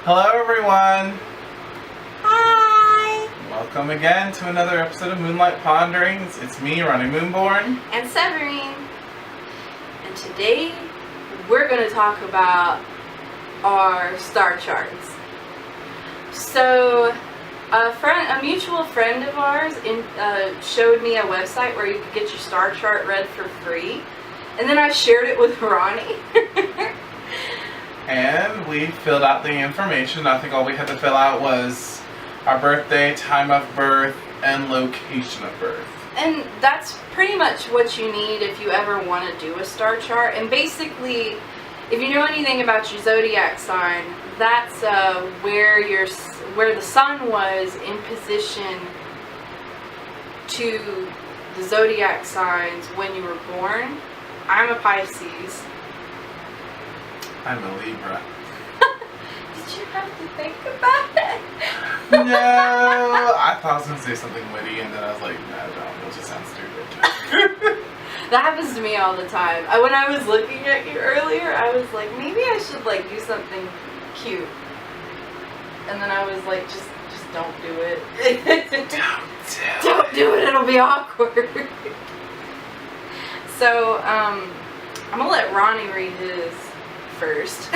Hello everyone! Hi! Welcome again to another episode of Moonlight Ponderings. It's me, Ronnie Moonborn. And Severine. And today we're going to talk about our star charts. So a mutual friend of ours showed me a website where you could get your star chart read for free. And then I shared it with Ronnie. And we filled out the information. I think all we had to fill out was our birthday, time of birth, and location of birth. And that's pretty much what you need if you ever want to do a star chart. And basically, if you know anything about your zodiac sign, that's where the sun was in position to the zodiac signs when you were born. I'm a Pisces. I'm a Libra. Did you have to think about it? No! I thought I was going to say something witty, and then I was like, no, don't. It'll just sound stupid. That happens to me all the time. When I was looking at you earlier, I was like, maybe I should do something cute. And then I was like, just don't do it. Don't do it. It'll be awkward. So, I'm going to let Ronnie read his first.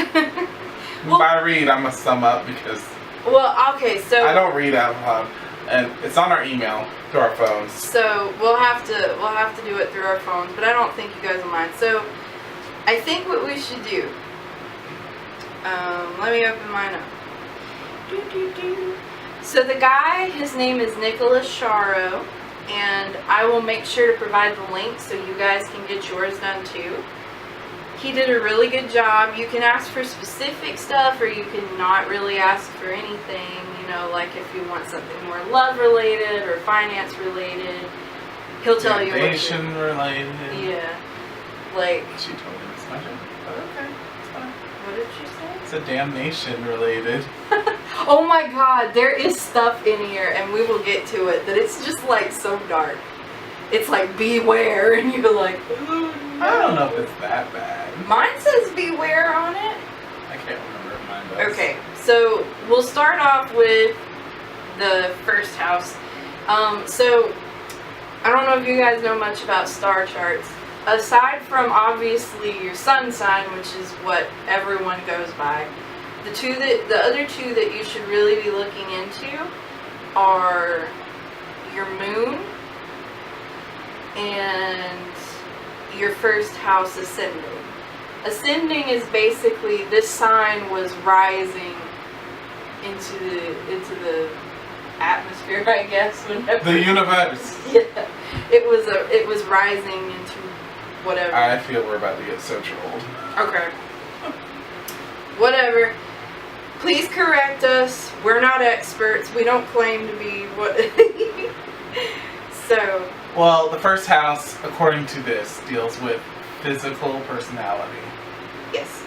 Well, by read, I'm going to sum up because okay, so I don't read out loud. And it's on our email through our phones. So we'll have to do it through our phones, but I don't think you guys will mind. So I think what we should do. Let me open mine up. So the guy, his name is Nicholas Sharo, and I will make sure to provide the link so you guys can get yours done too. He did a really good job. You can ask for specific stuff, or you can not really ask for anything. You know, like if you want something more love related or finance related, he'll tell you. Damnation related. Yeah, like. She told me this much. Okay, it's fine. What did she say? It's a damnation related. Oh my God, there is stuff in here, and we will get to it. That it's just so dark. It's like beware, and you're like, ooh, no. I don't know if it's that bad. Mine says beware on it. I can't remember if mine does. Okay, so we'll start off with the first house. So I don't know if you guys know much about star charts. Aside from obviously your sun sign, which is what everyone goes by, the other two that you should really be looking into are your moon and your first house ascending. Ascending is basically this sign was rising into the atmosphere, I guess. The universe. Yeah, it was rising into whatever. I feel we're about to get so trolled. Okay. Whatever. Please correct us. We're not experts. We don't claim to be what. So. Well, the first house, according to this, deals with physical personality. Yes.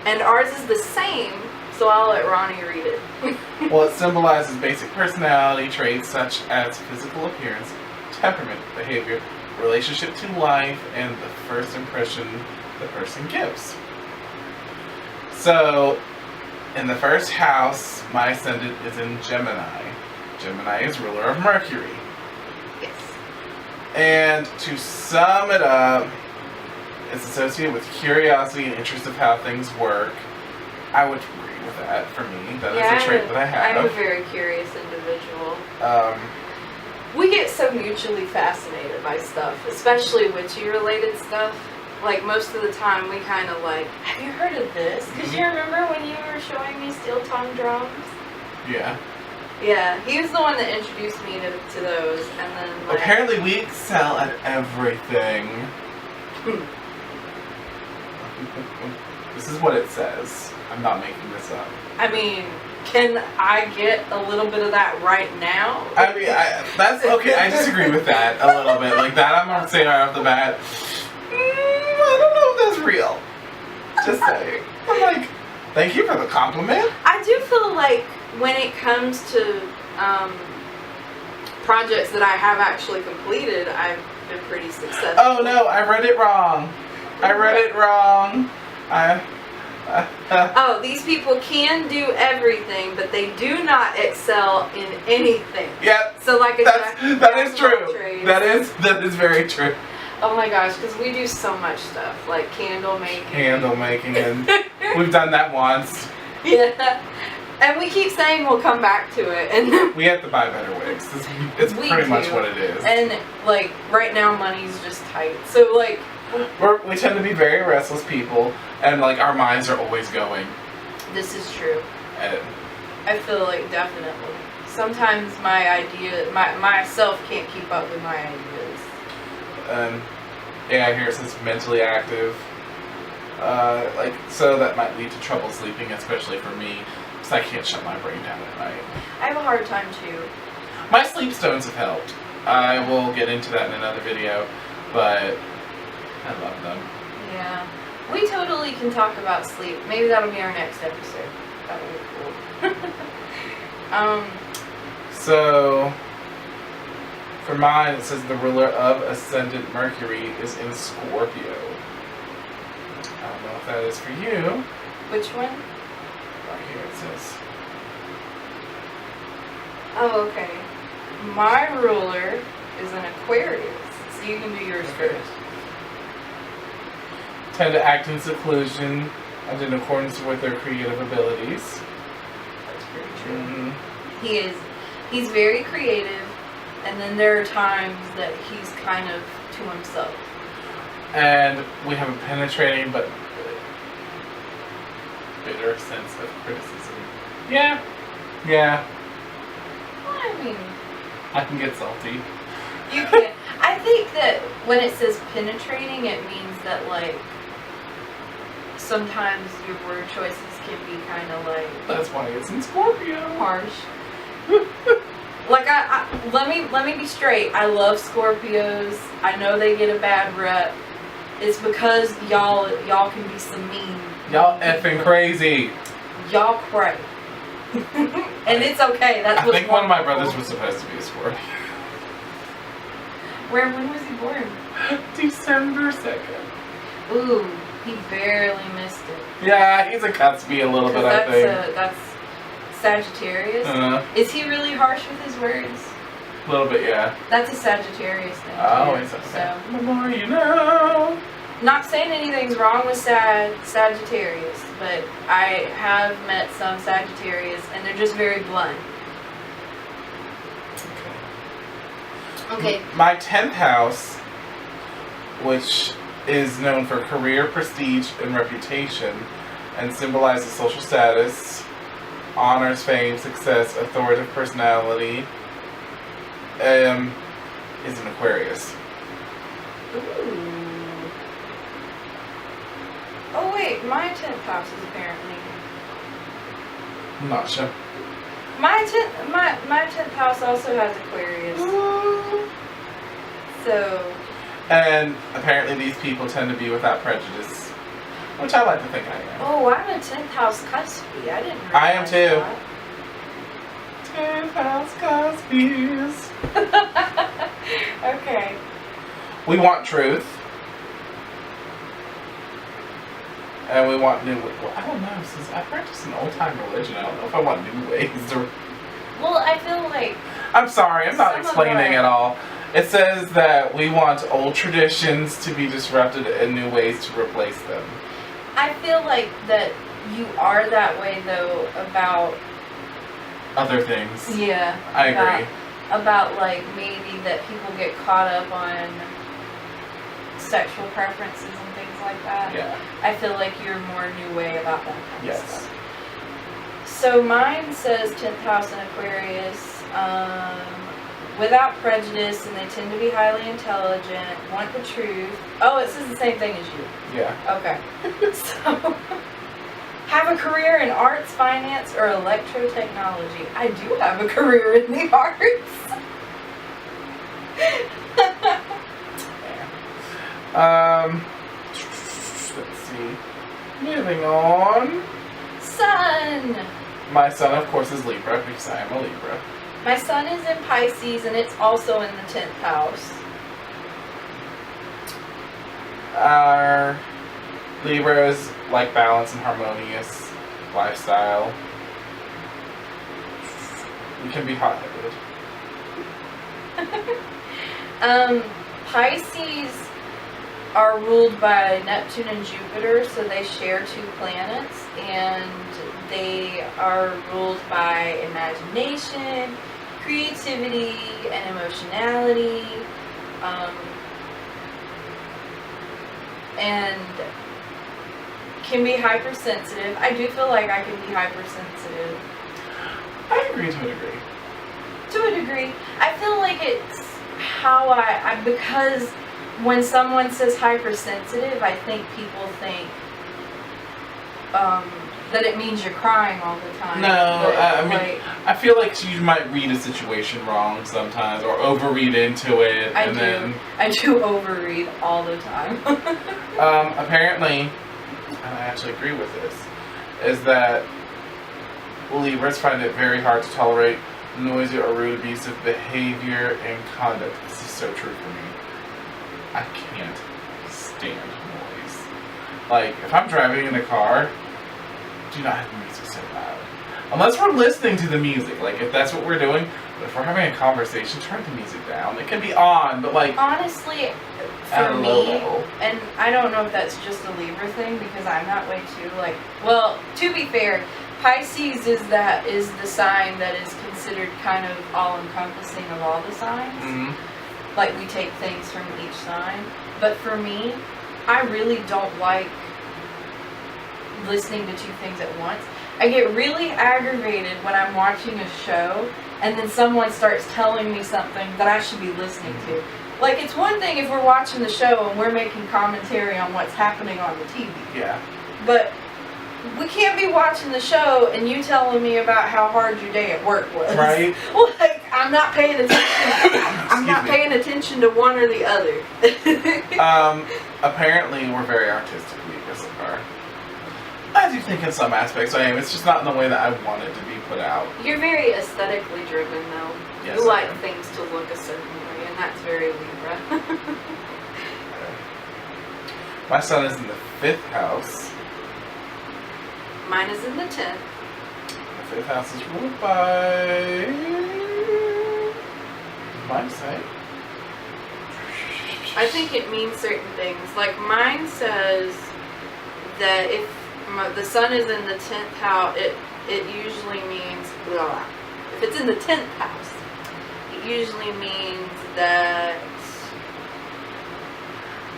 And ours is the same, so I'll let Ronnie read it. Well, it symbolizes basic personality traits such as physical appearance, temperament, behavior, relationship to life, and the first impression the person gives. So, in the first house, my ascendant is in Gemini. Gemini is ruler of Mercury. Yes. And to sum it up, it's associated with curiosity and interest of how things work. I would agree with that. For me, that is a trait that I have. I'm a very curious individual. We get so mutually fascinated by stuff, especially witchy-related stuff. Like, most of the time, we kind of have you heard of this? Because you remember when you were showing me steel tongue drums? Yeah. Yeah, he was the one that introduced me to those, and then apparently we excel at everything. This is what it says. I'm not making this up. I mean, can I get a little bit of that right now? I mean, that's okay. I disagree with that a little bit. Like that, I'm gonna say right off the bat. I don't know if that's real. Just saying. I'm like, thank you for the compliment. I do feel like when it comes to projects that I have actually completed, I've been pretty successful. Oh no, I read it wrong. I read it wrong. Oh, these people can do everything, but they do not excel in anything. Yep. So like that is true. That is very true. Oh my gosh, because we do so much stuff, like candle making. And we've done that once. Yeah. And we keep saying we'll come back to it, and we have to buy better wigs. It's pretty much what it is. And like right now, money's just tight. So like, we tend to be very restless people, and like our minds are always going. This is true. And I feel like definitely. Sometimes myself can't keep up with my ideas. Yeah, I hear it says mentally active. So that might lead to trouble sleeping, especially for me. I can't shut my brain down at night. I have a hard time too. My sleep stones have helped. I will get into that in another video, but I love them. Yeah. We totally can talk about sleep. Maybe that'll be our next episode. That would be cool. So, for mine, it says the ruler of Ascendant Mercury is in Scorpio. I don't know if that is for you. Which one? Right here it says. Oh, okay. My ruler is an Aquarius, so you can do yours first. Tend to act in seclusion and in accordance with their creative abilities. That's pretty true. Mm-hmm. He's very creative, and then there are times that he's kind of to himself. And we have a penetrating but bitter sense of criticism. Yeah. Well, I mean, I can get salty. You can. I think that when it says penetrating, it means that like sometimes your word choices can be kind of like. That's why it's in Scorpio. Harsh. Like let me be straight. I love Scorpios. I know they get a bad rep. It's because y'all can be some mean. Y'all effing crazy. Y'all cray. And it's okay. That's what's I think one of my brothers was supposed to be a Scorpio. When was he born? December 2nd. Ooh, he barely missed it. Yeah, he's a cutsy a little bit, I think. That's Sagittarius. Is he really harsh with his words? A little bit, yeah. That's a Sagittarius thing. Oh, he's okay. So, the more you know. Not saying anything's wrong with Sagittarius, but I have met some Sagittarius, and they're just very blunt. Okay. My 10th house, which is known for career, prestige, and reputation, and symbolizes social status, honors, fame, success, authoritative personality, is an Aquarius. Ooh. Oh wait, my 10th house is apparently. I'm not sure. My 10th house also has Aquarius. Ooh. So. And apparently these people tend to be without prejudice, which I like to think I am. Oh, I'm a 10th house cuspy. I didn't realize I am too. That. 10th house cuspies. Okay. We want truth. And we want new. Well, I don't know. Since I practice an old-time religion, I don't know if I want new ways to. Well, I feel like. I'm sorry, I'm not explaining at all. It says that we want old traditions to be disrupted and new ways to replace them. I feel like that you are that way though about other things. Yeah. I agree. About like maybe that people get caught up on sexual preferences and things like that. Yeah. I feel like you're more new way about that kind of Yes. stuff. So mine says 10th house in Aquarius, without prejudice, and they tend to be highly intelligent, want the truth. Oh, it says the same thing as you. Yeah. Okay. So, have a career in arts, finance, or electrotechnology. I do have a career in the arts. Let's see. Moving on. Sun. My son, of course, is Libra because I am a Libra. My sun is in Pisces, and it's also in the 10th house. Our Libras like balance and harmonious lifestyle. We can be hot-headed. Pisces are ruled by Neptune and Jupiter, so they share 2 planets, and they are ruled by imagination, creativity, and emotionality, and can be hypersensitive. I do feel like I can be hypersensitive. I agree to a degree. To a degree. I feel like it's how I because when someone says hypersensitive, I think people think that it means you're crying all the time. No, I mean, like, I feel like you might read a situation wrong sometimes, or overread into it. I do overread all the time. Apparently, and I actually agree with this, is that Libras find it very hard to tolerate noisy or rude, abusive behavior and conduct. This is so true for me. I can't stand noise. Like, if I'm driving in a car, do not have the music so loud. Unless we're listening to the music. Like, if that's what we're doing. But if we're having a conversation, turn the music down. It can be on, but like... Honestly, at for a low me, level. and I don't know if that's just a Libra thing, because I'm that way too. Like, well, to be fair, Pisces is the sign that is considered kind of all-encompassing of all the signs. Mm-hmm. Like, we take things from each sign. But for me, I really don't like listening to 2 things at once. I get really aggravated when I'm watching a show and then someone starts telling me something that I should be listening to. Like, it's one thing if we're watching the show and we're making commentary on what's happening on the TV. Yeah. But we can't be watching the show and you telling me about how hard your day at work was. Right. Like, I'm not paying attention. I'm not paying attention to one or the other. Apparently we're very artistic Libras so far. I do think in some aspects I am. It's just not in the way that I want it to be put out. You're very aesthetically driven, though. Yes, you I like am. things to look a certain way, and that's very Libra. My son is in the 5th house. Mine is in the 10th. The 5th house is ruled by... my sign. I think it means certain things. Like, mine says that if the sun is in the 10th house, it usually means, blah. If it's in the 10th house, it usually means that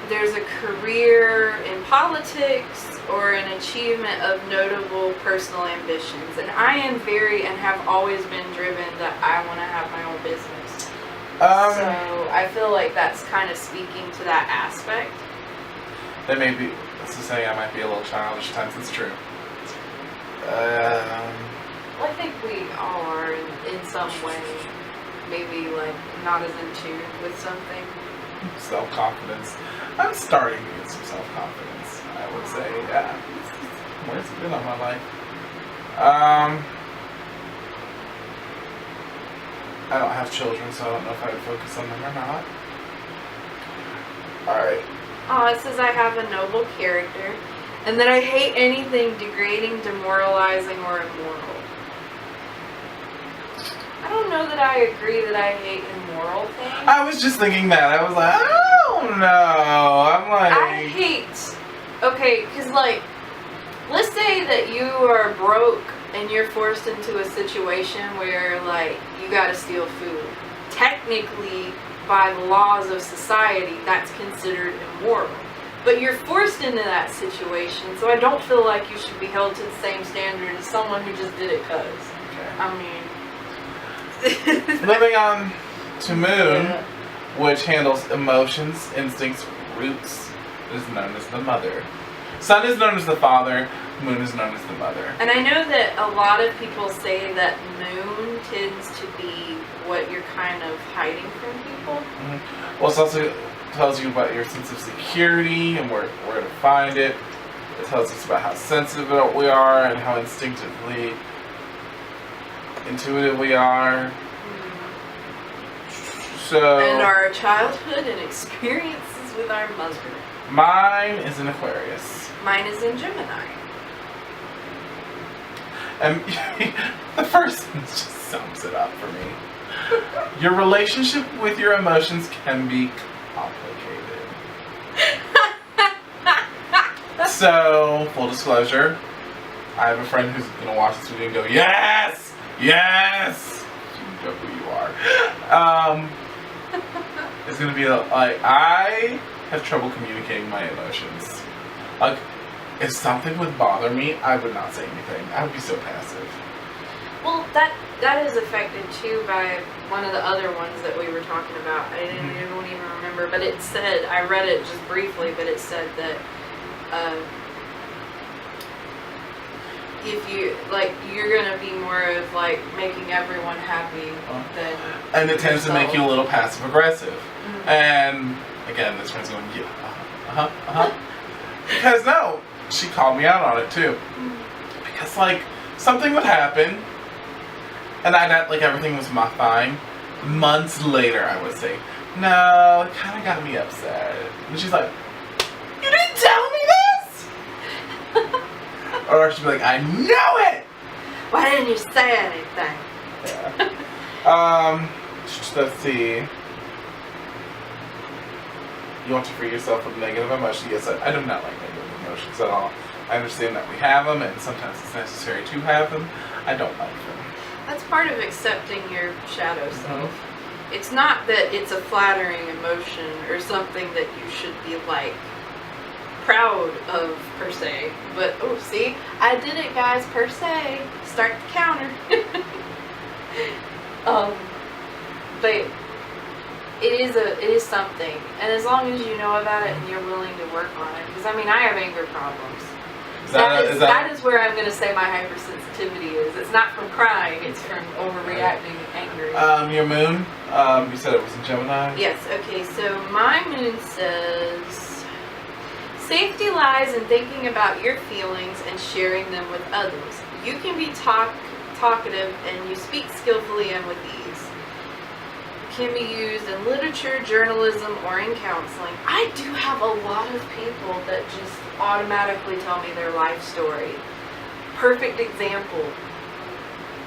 there's a career in politics or an achievement of notable personal ambitions. And I am very, and have always been driven that I want to have my own business. So I feel like that's kind of speaking to that aspect. That may be, that's to say I might be a little childish at times, it's true. Well, I think we all are in some way, maybe like not as in tune with something. Self-confidence. I'm starting to get some self-confidence, I would say. Yeah. Where's it been all my life? I don't have children, so I don't know if I would focus on them or not. Alright. Oh, it says I have a noble character, and that I hate anything degrading, demoralizing, or immoral. I don't know that I agree that I hate immoral things. I was just thinking that. I was like, I don't know. I'm like... I hate... Okay, because like, let's say that you are broke and you're forced into a situation where like, you gotta steal food. Technically, by the laws of society, that's considered immoral. But you're forced into that situation, so I don't feel like you should be held to the same standard as someone who just did it because. Okay. I mean... Moving on to Moon, Yeah. which handles emotions, instincts, roots, is known as the mother. Sun is known as the father, Moon is known as the mother. And I know that a lot of people say that Moon tends to be what you're kind of hiding from people. Mm-hmm. Well, it also tells you about your sense of security and where to find it. It tells us about how sensitive we are and how intuitive we are. So, And our childhood and experiences with our mother. Mine is in Aquarius. Mine is in Gemini. And the first sentence just sums it up for me. Your relationship with your emotions can be complicated. So, full disclosure, I have a friend who's gonna watch this video and go, yes! Yes! You know who you are. It's gonna be like, I have trouble communicating my emotions. Like, if something would bother me, I would not say anything. I would be so passive. Well, that is affected too by one of the other ones that we were talking about. I don't even remember, but it said, I read it just briefly, but it said that if you, like, you're gonna be more of, like, making everyone happy than and it tends to make you a little passive aggressive. Mm-hmm. And again, this friend's going, yeah, because no, she called me out on it too. Mm-hmm. Because, like, something would happen, and I'd act like everything was fine. Months later, I would say, no, it kind of got me upset. And she's like, you didn't tell me this? Or she'd be like, I know it! Why didn't you say anything? Yeah. Let's see. You want to free yourself from negative emotions? Yes, I do not like negative emotions at all. I understand that we have them, and sometimes it's necessary to have them. I don't like them. That's part of accepting your shadow self. Mm-hmm. It's not that it's a flattering emotion or something that you should be, like, proud of, per se. But, oh, see? I did it, guys, per se. Start the counter. But it is something. And as long as you know about it and you're willing to work on it. Because, I mean, I have anger problems. That is where I'm going to say my hypersensitivity is. It's not from crying, it's from overreacting angry. Your moon, you said it was in Gemini? Yes, okay, so my moon says, safety lies in thinking about your feelings and sharing them with others. You can be talkative and you speak skillfully and with ease. Can be used in literature, journalism, or in counseling. I do have a lot of people that just automatically tell me their life story. Perfect example.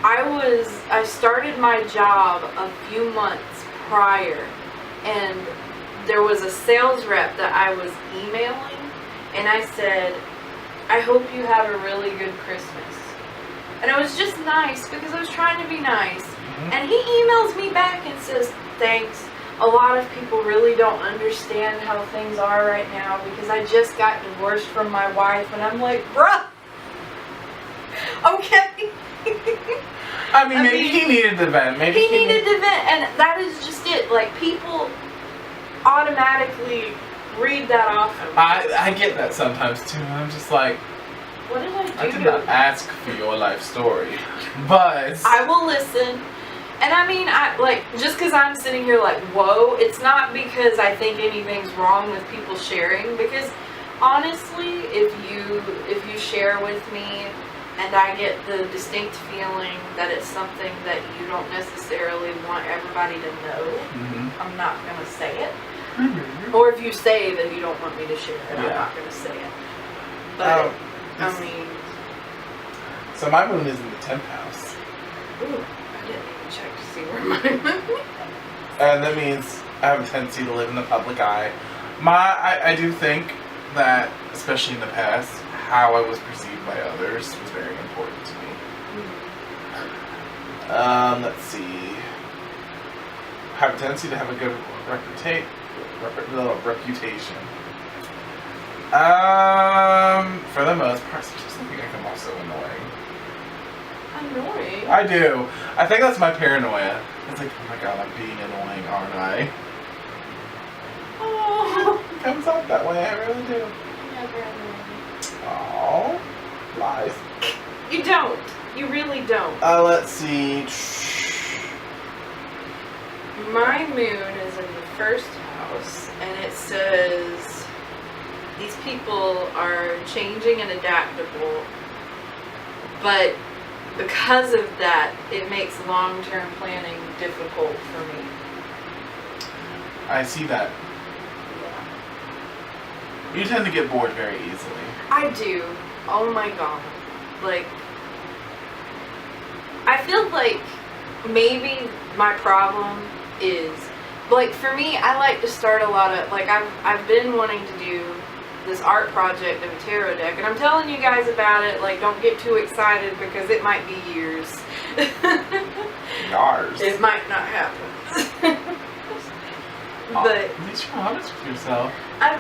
I started my job a few months prior, and there was a sales rep that I was emailing, and I said, I hope you have a really good Christmas. And it was just nice because I was trying to be nice. And he emails me back and says, thanks. A lot of people really don't understand how things are right now because I just got divorced from my wife. And I'm like, bruh. Okay. I mean, maybe he needed the vent. Maybe he needed the vent. And that is just it. Like, people automatically read that off of me. I get that sometimes too. I'm just like, what did I do? I did not ask for your life story, but I will listen. And I mean, just because I'm sitting here like, whoa, it's not because I think anything's wrong with people sharing. Because honestly, if you share with me and I get the distinct feeling that it's something that you don't necessarily want everybody to know, I'm not going to say it. Or if you say that you don't want me to share it, I'm not going to say it. But, I mean... So my moon is in the 10th house. Ooh. I didn't even check to see where my moon is. And that means I have a tendency to live in the public eye. I do think that, especially in the past, how I was perceived by others was very important to me. Let's see. I have a tendency to have a good reputation. For the most part, I just think I'm also annoying. Annoying? I do. I think that's my paranoia. It's like, oh my god, I'm being annoying, aren't I? Oh. It comes out that way, I really do. Never annoying. Oh, lies. You don't. You really don't. Let's see. My moon is in the first house, and it says these people are changing and adaptable, but because of that, it makes long-term planning difficult for me. I see that. You tend to get bored very easily. I do. Oh my god. Like, I feel like maybe my problem is, like, for me, I like to start a lot of, like, I've been wanting to do this art project of a tarot deck, and I'm telling you guys about it. Like, don't get too excited because it might be years. Yars. It might not happen. But at least you're honest with yourself.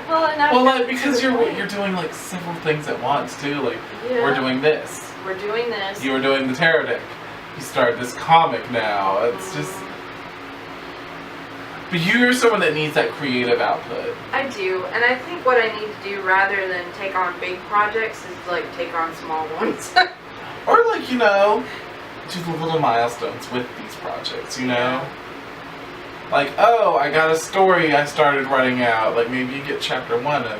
well, like, because you're doing like several things at once too. Like, yeah. we're doing this. We're doing this. You were doing the tarot deck. You started this comic now. It's just. But you're someone that needs that creative output. I do, and I think what I need to do rather than take on big projects is like take on small ones. Or like, you know, do the little milestones with these projects, you know? Yeah. Like, oh, I got a story I started writing out. Like, maybe you get chapter 1 of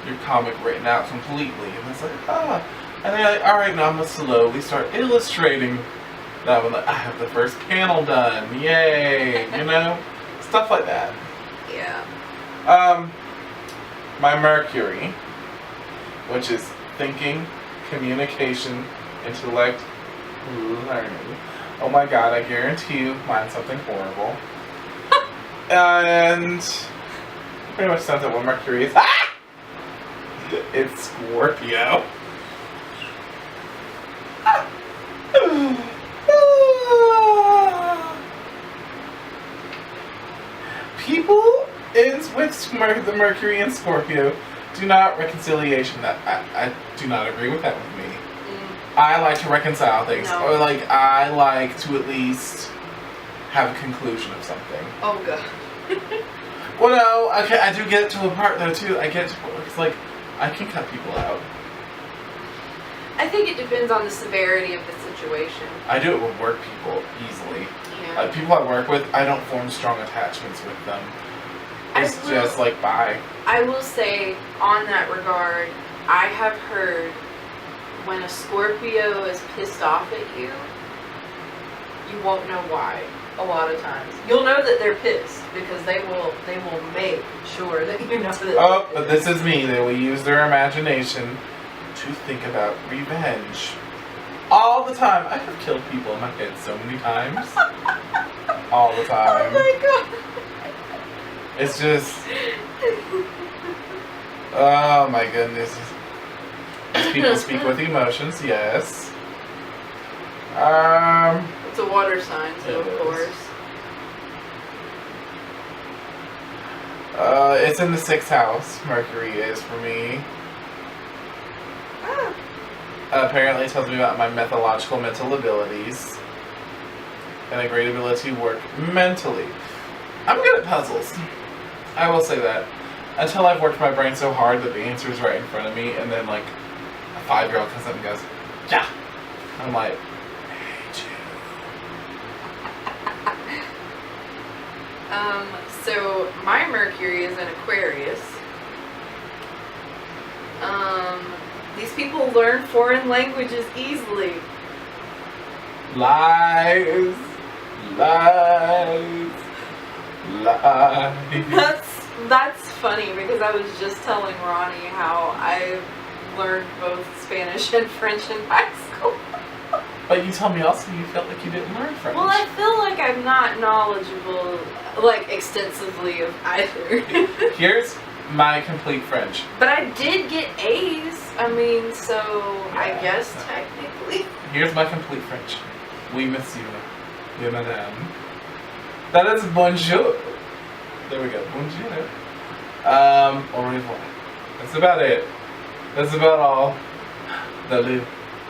your comic written out completely. And it's like, oh. And then you're like, alright, now I'm going to slowly start illustrating that one. Like, I have the first panel done. Yay. You know? Stuff like that. Yeah. My Mercury, which is thinking, communication, intellect, learning. Oh my god, I guarantee you mine's something horrible. And pretty much sums up what Mercury is. Ah! It's Scorpio. People with the Mercury and Scorpio do not reconciliation that. I do not agree with that with me. I like to reconcile things. No. Or like, I like to at least have a conclusion of something. Oh god. Well, no, okay, I do get it to a part though too. I get to it's like I can cut people out. I think it depends on the severity of the situation. I do it with work people easily. Yeah. People I work with, I don't form strong attachments with them. It's just like bye. I will say on that regard, I have heard when a Scorpio is pissed off at you, you won't know why. A lot of times, you'll know that they're pissed because they will make sure that you know that. Oh, but this is me. They will use their imagination to think about revenge. All the time. I have killed people in my head so many times. All the time. Oh my god. It's just. Oh my goodness. These people speak with emotions, yes. It's a water sign, so of course. It's in the 6th house. Mercury is for me. Ah. Apparently, it tells me about my methodological mental abilities and a great ability to work mentally. I'm good at puzzles. I will say that. Until I've worked my brain so hard that the answer is right in front of me, and then like a 5-year-old comes up and goes, "Yeah," I'm like. So my Mercury is in Aquarius. These people learn foreign languages easily. Lies. Lies. Lies. That's funny because I was just telling Ronnie how I learned both Spanish and French in high school. But you told me also you felt like you didn't learn French. Well, I feel like I'm not knowledgeable, like, extensively of either. Here's my complete French. But I did get A's. I mean, so I guess technically. Here's my complete French. Oui, monsieur. Oui, madame. That is bonjour. There we go. Bonjour. Au revoir. That's about it. That's about all. The loo.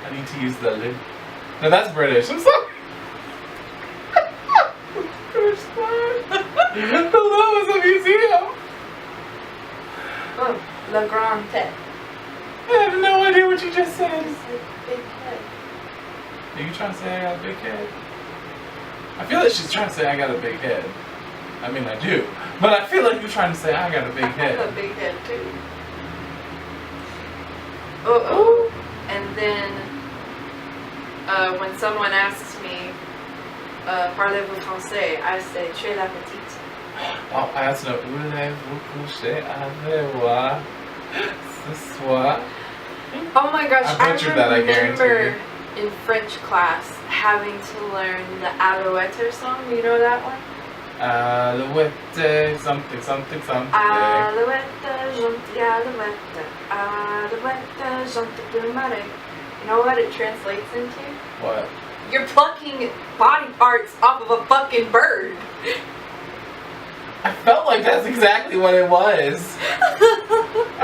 I need to use the loo. No, that's British. I'm sorry. British word. The loo is a museum. Oh, Le Grand Tête. I have no idea what you just said. It's a big head. Are you trying to say I got a big head? I feel like she's trying to say I got a big head. I mean, I do. But I feel like you're trying to say I got a big head. I have a big head, too. Uh-oh. And then, when someone asks me, parlez-vous français, I say, très la petite. Oh, I also know, voulez-vous coucher avec moi? This what? Oh my gosh, I butchered that, I guarantee remember in French class having to learn the Alouette song. You know that one? Alouette, something, something, something. Alouette, gentil alouette, alouette, gentil plumare. You know what it translates into? What? You're plucking body parts off of a fucking bird. I felt like that's exactly what it was.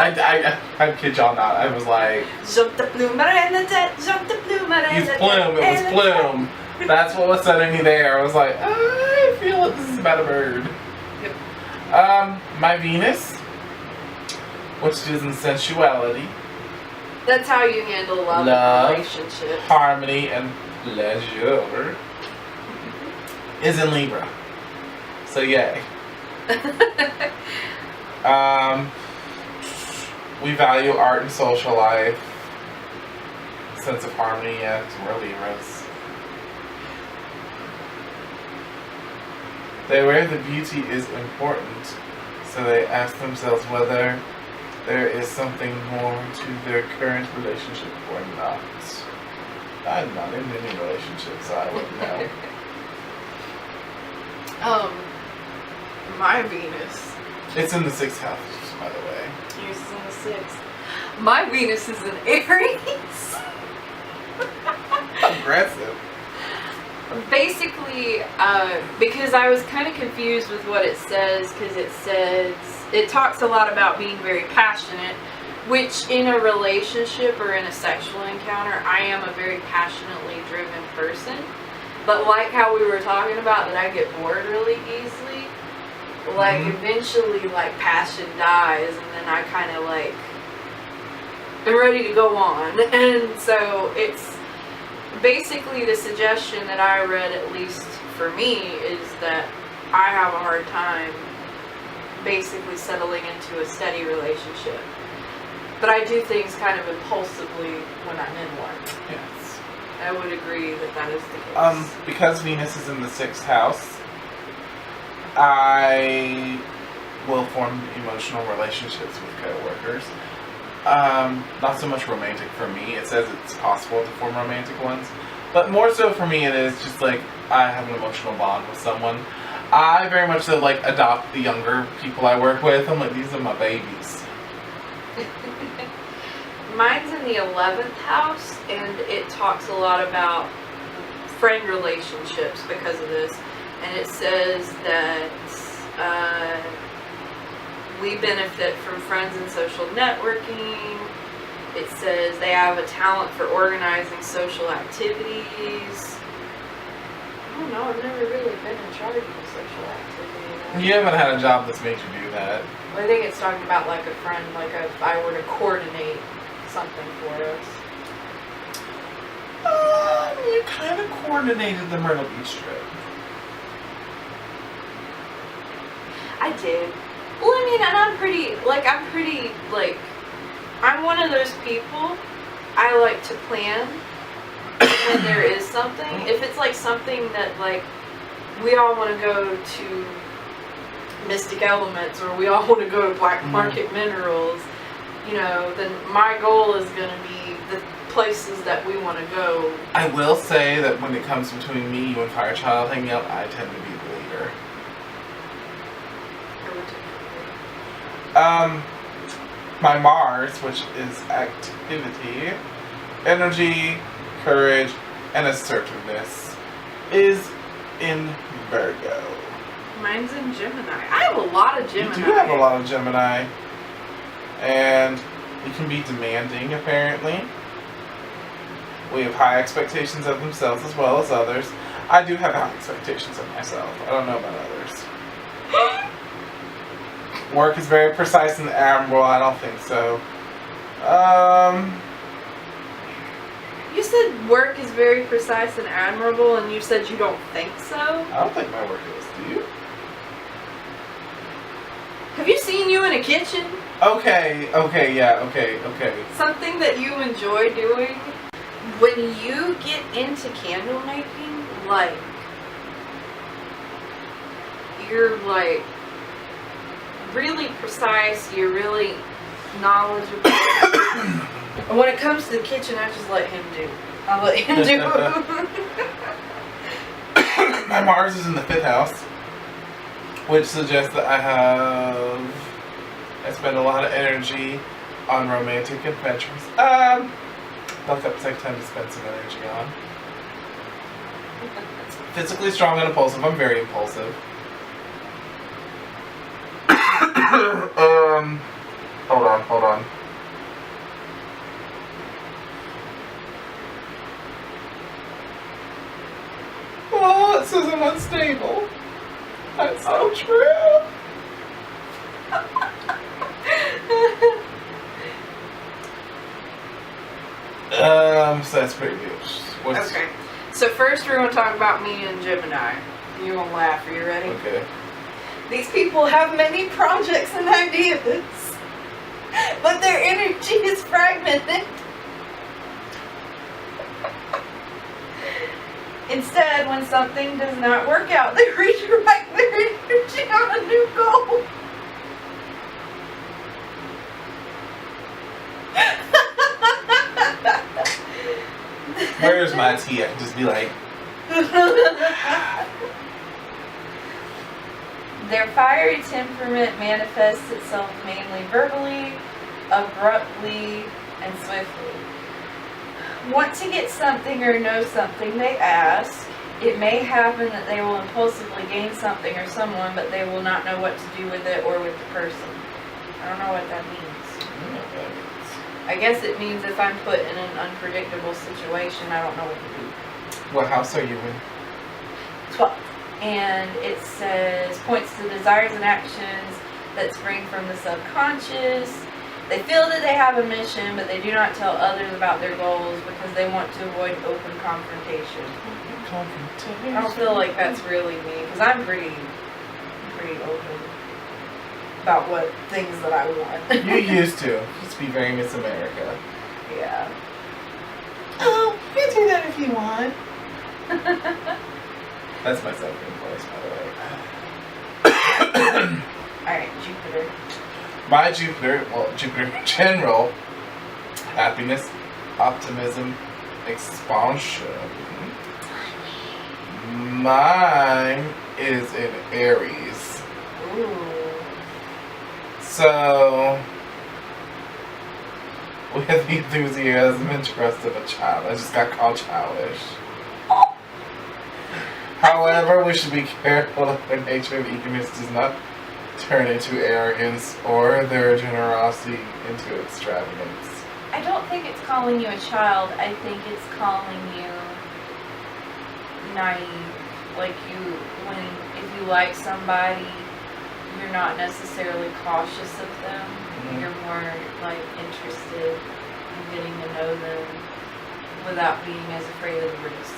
I kid y'all not. I was like, Gentil plumare, gentil plumare. he's plume, it was plume. That's what was sending me there. I was like, I feel like this is about a bird. Yep. My Venus, which is in sensuality, That's how you handle love Love. and relationships. harmony, and pleasure, is in Libra. So yay. We value art and social life, sense of harmony, yes, we're Libras. They where the beauty is important, so they ask themselves whether there is something more to their current relationship or not. I'm not in any relationship, so I wouldn't know. My Venus. It's in the 6th house, by the way. Yours is in the 6th. My Venus is in Aries. Aggressive. Basically, because I was kind of confused with what it says, because it talks a lot about being very passionate, which in a relationship or in a sexual encounter, I am a very passionately driven person. But like how we were talking about that I get bored really easily, like eventually like passion dies and then I kind of like am ready to go on. And so it's basically the suggestion that I read, at least for me, is that I have a hard time basically settling into a steady relationship. But I do things kind of impulsively when I'm in one. Yes. I would agree that that is the case. Because Venus is in the 6th house, I will form emotional relationships with coworkers. Not so much romantic for me. It says it's possible to form romantic ones, but more so for me, it is just like I have an emotional bond with someone. I very much so like adopt the younger people I work with. I'm like, these are my babies. Mine's in the 11th house, and it talks a lot about friend relationships because of this. And it says that we benefit from friends and social networking. It says they have a talent for organizing social activities. I don't know, I've never really been in charge of a social activity. You haven't had a job that's made you do that. I think it's talking about like a friend, like if I were to coordinate something for us. You kind of coordinated the Myrtle Beach trip. I did. Well, I mean, and I'm one of those people, I like to plan when there is something. If it's like something that like, we all want to go to Mystic Elements or we all want to go to Black Market Minerals, you know, then my goal is going to be the places that we want to go. I will say that when it comes between me, you, and Firechild hanging out, I tend to be the leader. My Mars, which is activity, energy, courage, and assertiveness, is in Virgo. Mine's in Gemini. I have a lot of Gemini. You do have a lot of Gemini. And you can be demanding, apparently. We have high expectations of themselves as well as others. I do have high expectations of myself. I don't know about others. Work is very precise and admirable. I don't think so. You said work is very precise and admirable, and you said you don't think so? I don't think my work is. Do you? Have you seen you in a kitchen? Okay, yeah, okay. Something that you enjoy doing? When you get into candle making, like, you're like really precise, you're really knowledgeable. And when it comes to the kitchen, I just let him do. I let him do. My Mars is in the 5th house, which suggests that I spend a lot of energy on romantic adventures. Look up take time to spend some energy on. Physically strong and impulsive. I'm very impulsive. Hold on. Oh, it says I'm unstable. That's so true. So that's pretty good. Okay. So first we're going to talk about me and Gemini. You're going to laugh. Are you ready? Okay. These people have many projects and ideas, but their energy is fragmented. Instead, when something does not work out, they redirect their energy on a new goal. Where's my tea? I can just be like... Their fiery temperament manifests itself mainly verbally, abruptly, and swiftly. Want to get something or know something, they ask. It may happen that they will impulsively gain something or someone, but they will not know what to do with it or with the person. I don't know what that means. I guess it means if I'm put in an unpredictable situation, I don't know what to do. What house are you in? 12. And it says, points to desires and actions that spring from the subconscious. They feel that they have a mission, but they do not tell others about their goals because they want to avoid open confrontation. I don't feel like that's really me, because I'm pretty open about what things that I want. You used to. Just be very Miss America. Yeah. Oh, you can do that if you want. That's my second voice, by the way. Alright, Jupiter. My Jupiter, well, Jupiter in general, happiness, optimism, expansion. Mine is in Aries. Ooh. So, with the enthusiasm and trust of a child. I just got called childish. However, we should be careful that their nature of eagerness does not turn into arrogance or their generosity into extravagance. I don't think it's calling you a child. I think it's calling you naive. Like if you like somebody, you're not necessarily cautious of them. Mm-hmm. You're more like interested in getting to know them without being as afraid of the risk.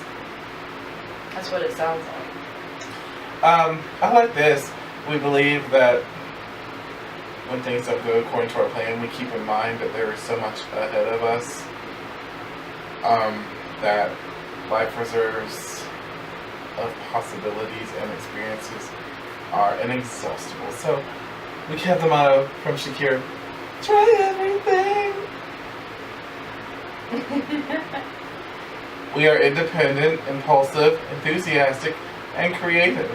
That's what it sounds like. I like this. We believe that when things don't go according to our plan, we keep in mind that there is so much ahead of us, that life reserves of possibilities and experiences are inexhaustible. So we have the motto from Shakira, try everything. We are independent, impulsive, enthusiastic, and creative.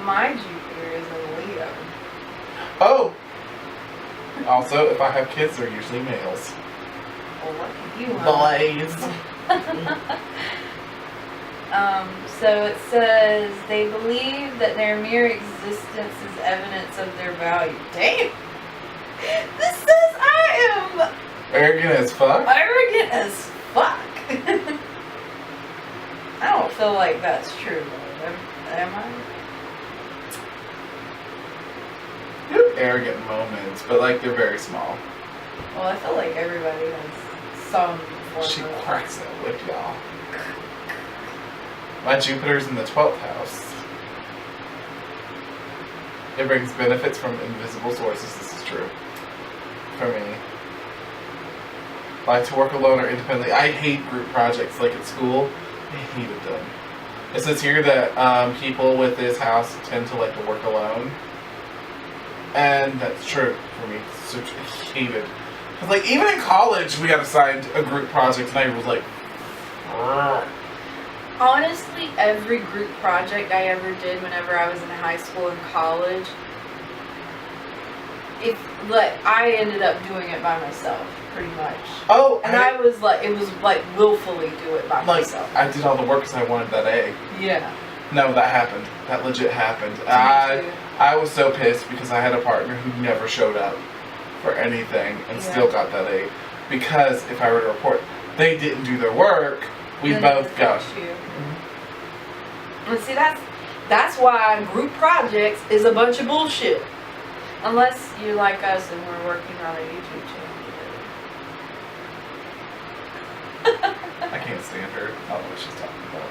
My Jupiter is in Leo. Oh! Also, if I have kids, they're usually males. Well, look at you, Boys. So it says, they believe that their mere existence is evidence of their value. Damn! This says I am... Arrogant as fuck? Arrogant as fuck. I don't feel like that's true, though. Am I? You have arrogant moments, but like they're very small. Well, I feel like everybody has some form She of... cracks that whip, y'all. My Jupiter's in the 12th house. It brings benefits from invisible sources. This is true. For me. Like to work alone or independently. I hate group projects like at school. I hated them. It says here that people with this house tend to like to work alone. And that's true for me. So I hated. Cause like even in college, we got assigned a group project, and I was like, "Ugh." Honestly, every group project I ever did whenever I was in high school and college, I ended up doing it by myself, pretty much. Oh, and it was like willfully do it by myself. I did all the work because I wanted that A. Yeah. No, that happened. That legit happened. I was so pissed because I had a partner who never showed up for anything and still got that A. Because if I were to report they didn't do their work, we both got. And see, that's why group projects is a bunch of bullshit. Unless you're like us and we're working on a YouTube channel. I can't stand her. I don't know what she's talking about.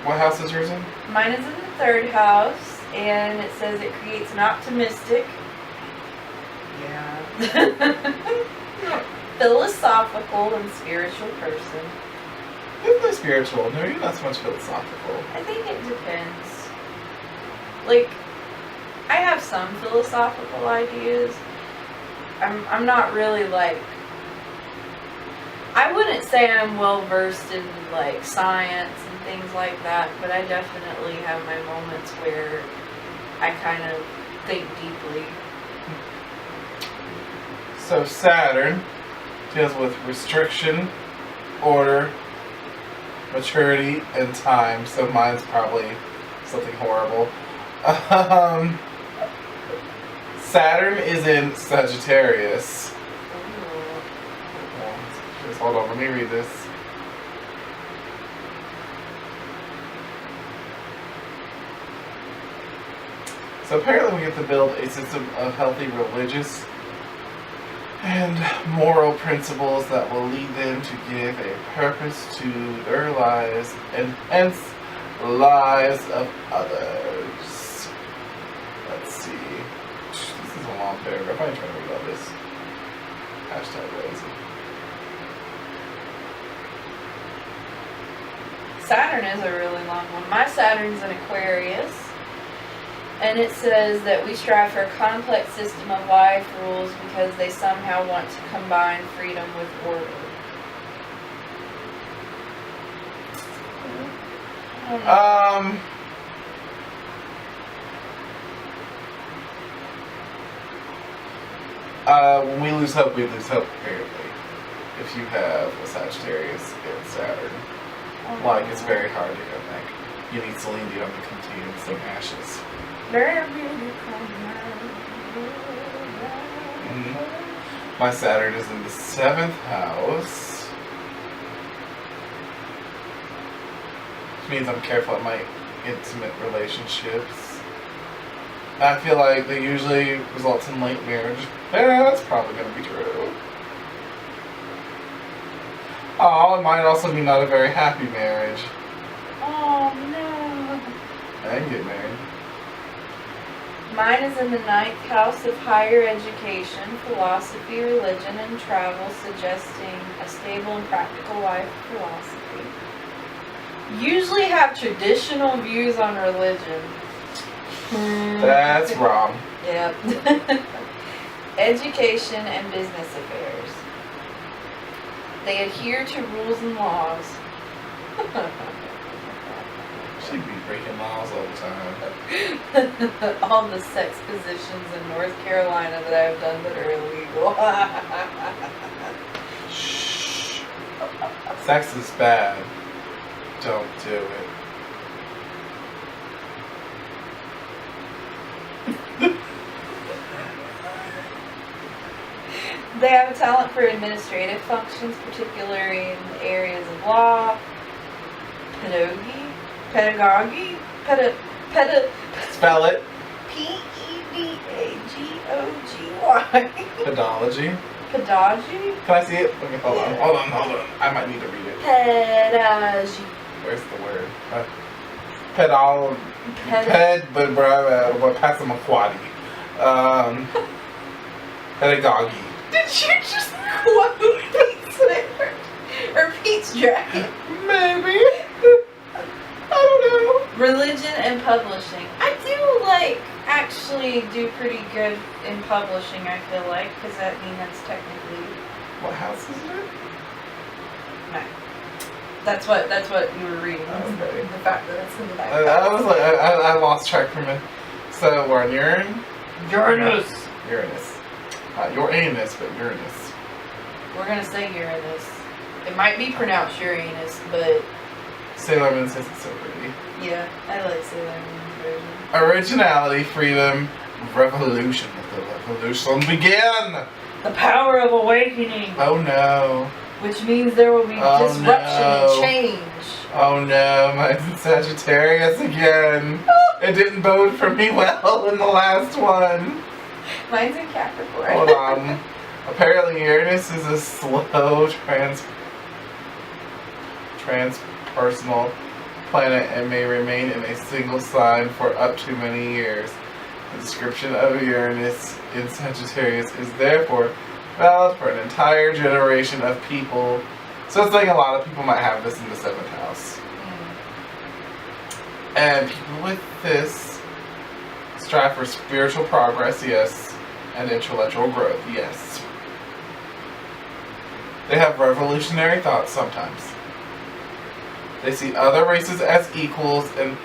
What house is yours in? Mine is in the 3rd house, and it says it creates an optimistic, philosophical and spiritual person. You're not spiritual. No, you're not so much philosophical. I think it depends. Like, I have some philosophical ideas. I'm not really like, I wouldn't say I'm well versed in like science and things like that, but I definitely have my moments where I kind of think deeply. So Saturn deals with restriction, order, maturity, and time. So mine's probably something horrible. Saturn is in Sagittarius. Just hold on, let me read this. So apparently we get to build a system of healthy religious and moral principles that will lead them to give a purpose to their lives and hence lives of others. Let's see. This is a long paragraph. I'm trying to read all this. Hashtag lazy. Saturn is a really long one. My Saturn's in Aquarius. And it says that we strive for a complex system of life rules because they somehow want to combine freedom with order. When we lose hope, apparently. If you have a Sagittarius in Saturn. Like, it's very hard to go back. You need Celine Dion to come to you and sing Ashes. My Saturn is in the 7th house. Which means I'm careful in my intimate relationships. I feel like they usually result in late marriage. Yeah, that's probably going to be true. Oh, it might also be not a very happy marriage. Oh, no. I can get married. Mine is in the 9th house of higher education, philosophy, religion, and travel, suggesting a stable and practical life philosophy. Usually have traditional views on religion. That's wrong. Yep. Education and business affairs. They adhere to rules and laws. She'd be breaking laws all the time. All the sex positions in North Carolina that I've done that are illegal. Shh. Sex is bad. Don't do it. They have a talent for administrative functions, particularly in the areas of law, pedagogy, Spell it. Pedagogy. Pedology. Pedagogy? Can I see it? Okay, hold on. I might need to read it. Pedagogy. Where's the word? Passamaquoddy. Pedagogy. Did you just quote Pete's there? Or Pete's Dragon? Maybe. I don't know. Religion and publishing. I actually do pretty good in publishing, I feel like, because that means that's technically... What house is it? No. That's what you were reading. Okay. The fact that it's in the back. I was like, I lost track for a minute. So we're on Uranus. Not your anus, but Uranus. We're gonna say Uranus. It might be pronounced Uranus, but... Sailor Moon says it's so pretty. Yeah, I like Sailor Moon's version. Originality, freedom, revolution. Let the revolution begin! The power of awakening. Oh no. Which means there will be disruption and change. Oh no, mine's in Sagittarius again. It didn't bode for me well in the last one. Mine's in Capricorn. Hold on. Apparently Uranus is a slow transpersonal planet and may remain in a single sign for up to many years. The description of Uranus in Sagittarius is therefore valid for an entire generation of people. So it's like a lot of people might have this in the 7th house. And people with this strive for spiritual progress, yes, and intellectual growth, yes. They have revolutionary thoughts sometimes. They see other races as equals, and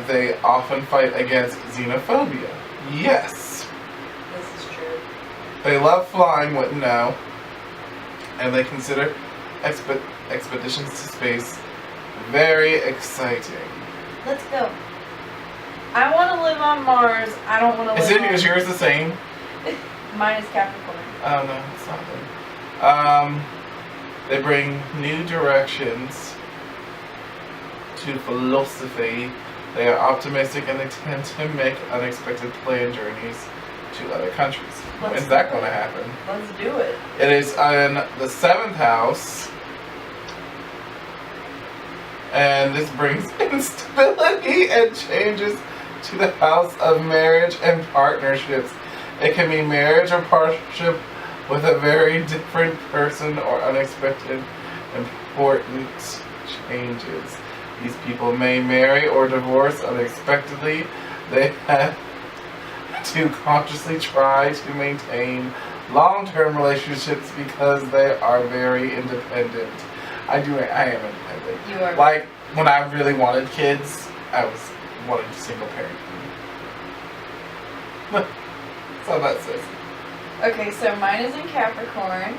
they often fight against xenophobia. Yes. This is true. They love flying, wouldn't know. And they consider expeditions to space very exciting. Let's go. I want to live on Mars. I don't want to live on... Is yours the same? Mine is Capricorn. Oh no, it's not them. They bring new directions to philosophy. They are optimistic and they tend to make unexpected planned journeys to other countries. When's that going to happen? Let's do it. It is in the 7th house. And this brings instability and changes to the house of marriage and partnerships. It can be marriage or partnership with a very different person or unexpected important changes. These people may marry or divorce unexpectedly. They have to consciously try to maintain long-term relationships because they are very independent. I am independent. You are. Like, when I really wanted kids, I was wanting to single parent. That's all that says. Okay, so mine is in Capricorn.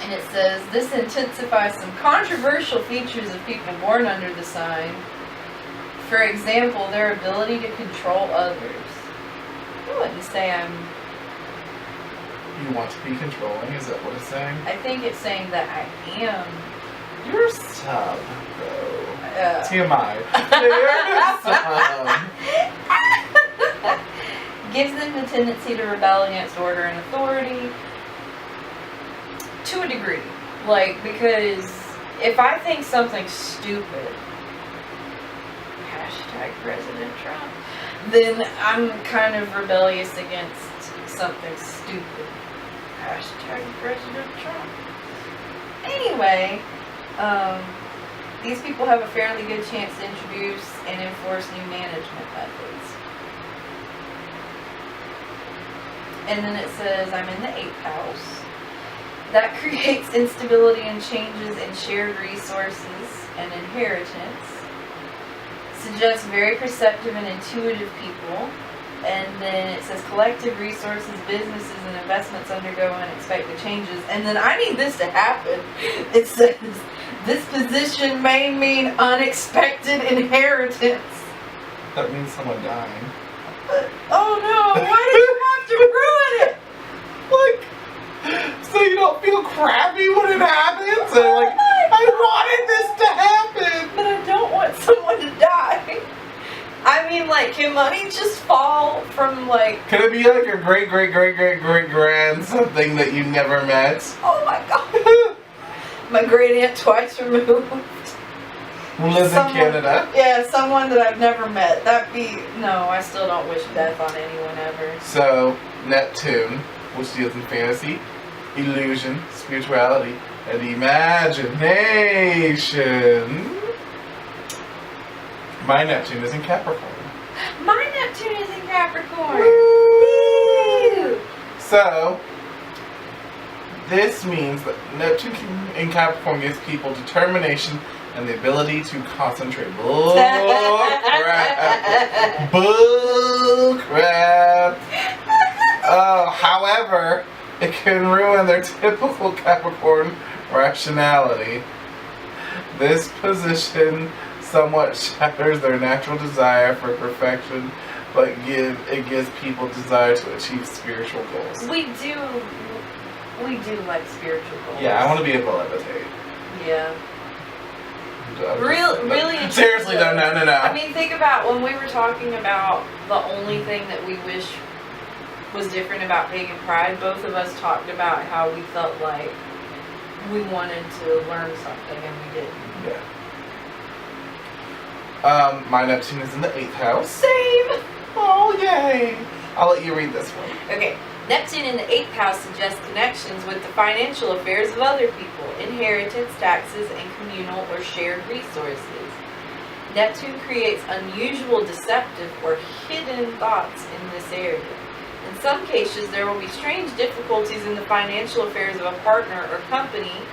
And it says, this intensifies some controversial features of people born under the sign. For example, their ability to control others. I wouldn't say I'm... You want to be controlling? Is that what it's saying? I think it's saying that I am. You're a sub, though. TMI. You're a sub. Gives them the tendency to rebel against order and authority. To a degree. Like, because if I think something's stupid, hashtag President Trump, then I'm kind of rebellious against something stupid. Hashtag President Trump. Anyway, these people have a fairly good chance to introduce and enforce new management methods. And then it says, I'm in the 8th house. That creates instability and changes in shared resources and inheritance. Suggests very perceptive and intuitive people. And then it says collective resources, businesses, and investments undergo unexpected changes. And then I need this to happen. It says, this position may mean unexpected inheritance. That means someone dying. Oh no, why did you have to ruin it? Like, so you don't feel crappy when it happens? Or like, I wanted this to happen! But I don't want someone to die. I mean, like, can money just fall from, like... Could it be like your great-great-great-great-great-grand something that you never met? Oh my god. My great-aunt twice removed. Who lives in Canada? Yeah, someone that I've never met. That'd be... No, I still don't wish death on anyone ever. So, Neptune, which deals in fantasy, illusion, spirituality, and imagination. My Neptune is in Capricorn. My Neptune is in Capricorn. Woo! So, this means that Neptune in Capricorn gives people determination and the ability to concentrate. Bull crap. Bull crap. However, it can ruin their typical Capricorn rationality. This position somewhat shatters their natural desire for perfection, but it gives people desire to achieve spiritual goals. We do like spiritual goals. Yeah, I want to be able to levitate. Yeah. Really. Seriously, though, no. I mean, think about when we were talking about the only thing that we wish was different about Pagan Pride. Both of us talked about how we felt like we wanted to learn something and we didn't. Yeah. My Neptune is in the 8th house. Same! Oh, yay! I'll let you read this one. Okay. Neptune in the 8th house suggests connections with the financial affairs of other people, inheritance, taxes, and communal or shared resources. Neptune creates unusual, deceptive, or hidden thoughts in this area. In some cases, there will be strange difficulties in the financial affairs of a partner or company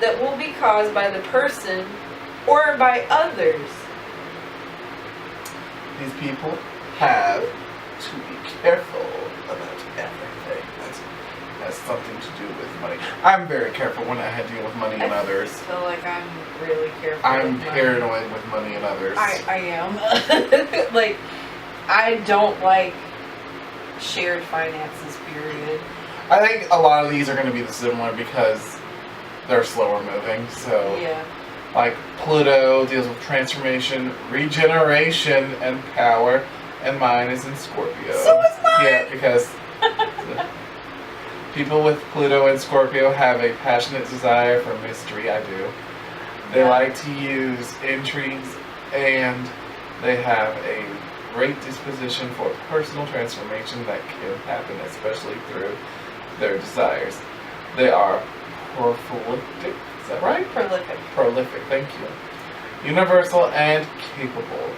that will be caused by the person or by others. These people have to be careful about everything that has something to do with money. I'm very careful when I deal with money and others. I feel like I'm really careful. I'm paranoid with money and others. I am. Like, I don't like shared finances, period. I think a lot of these are going to be similar because they're slower moving. So, yeah. Like Pluto deals with transformation, regeneration, and power, and mine is in Scorpio. So is mine! Yeah, because people with Pluto and Scorpio have a passionate desire for mystery. I do. They like to use intrigues, and they have a great disposition for personal transformation that can happen, especially through their desires. They are prolific. Is that right? Prolific, thank you. Universal and capable.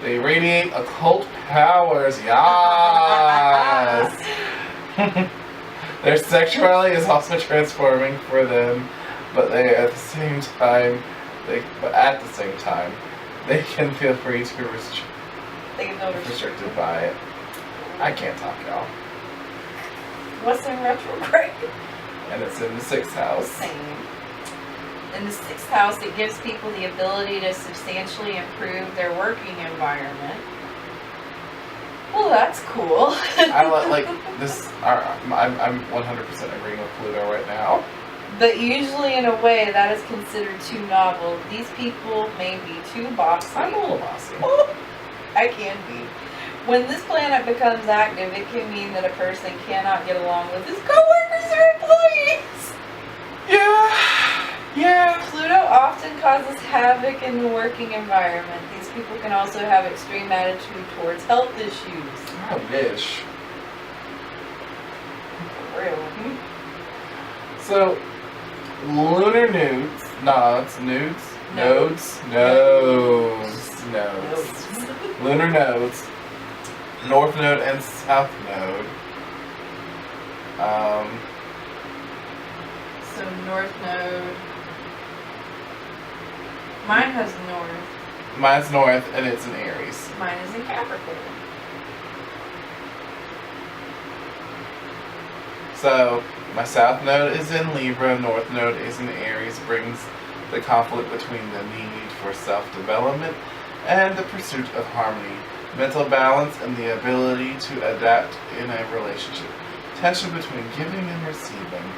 They radiate occult powers. Yes! Their sexuality is also transforming for them, but at the same time, they can feel free to be restricted by it. I can't talk, y'all. What's in retrograde? And it's in the 6th house. Same. In the 6th house, it gives people the ability to substantially improve their working environment. Well, that's cool. I like this. I'm 100% agreeing with Pluto right now. But usually, in a way, that is considered too novel. These people may be too bossy. I'm a little bossy. I can be. When this planet becomes active, it can mean that a person cannot get along with his coworkers or employees. Yeah. Pluto often causes havoc in the working environment. These people can also have extreme attitude towards health issues. I wish. For real. So, lunar nodes. Lunar nodes. North node and south node. So north node. Mine has north. Mine's north and it's in Aries. Mine is in Capricorn. So, my south node is in Libra, north node is in Aries, brings the conflict between the need for self-development and the pursuit of harmony, mental balance, and the ability to adapt in a relationship. Tension between giving and receiving.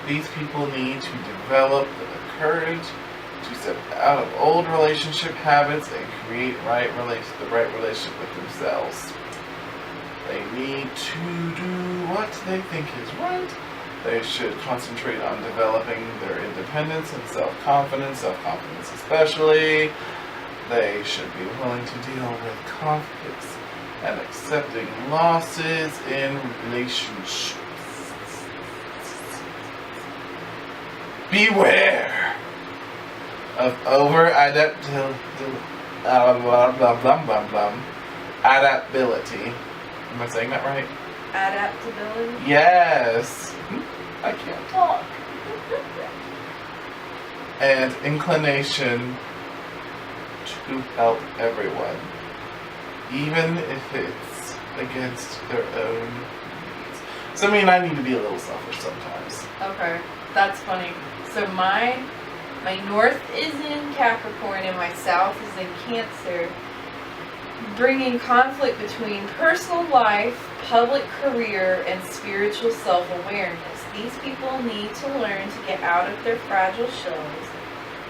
These people need to develop the courage to step out of old relationship habits and create the right relationship with themselves. They need to do what they think is right. They should concentrate on developing their independence and self-confidence especially. They should be willing to deal with conflicts and accepting losses in relationships. Beware of adaptability Am I saying that right? Adaptability? Yes. I can't talk. And inclination to help everyone, even if it's against their own needs. So I mean, I need to be a little selfish sometimes. Okay, that's funny. So my north is in Capricorn and my south is in Cancer, bringing conflict between personal life, public career, and spiritual self-awareness. These people need to learn to get out of their fragile shells.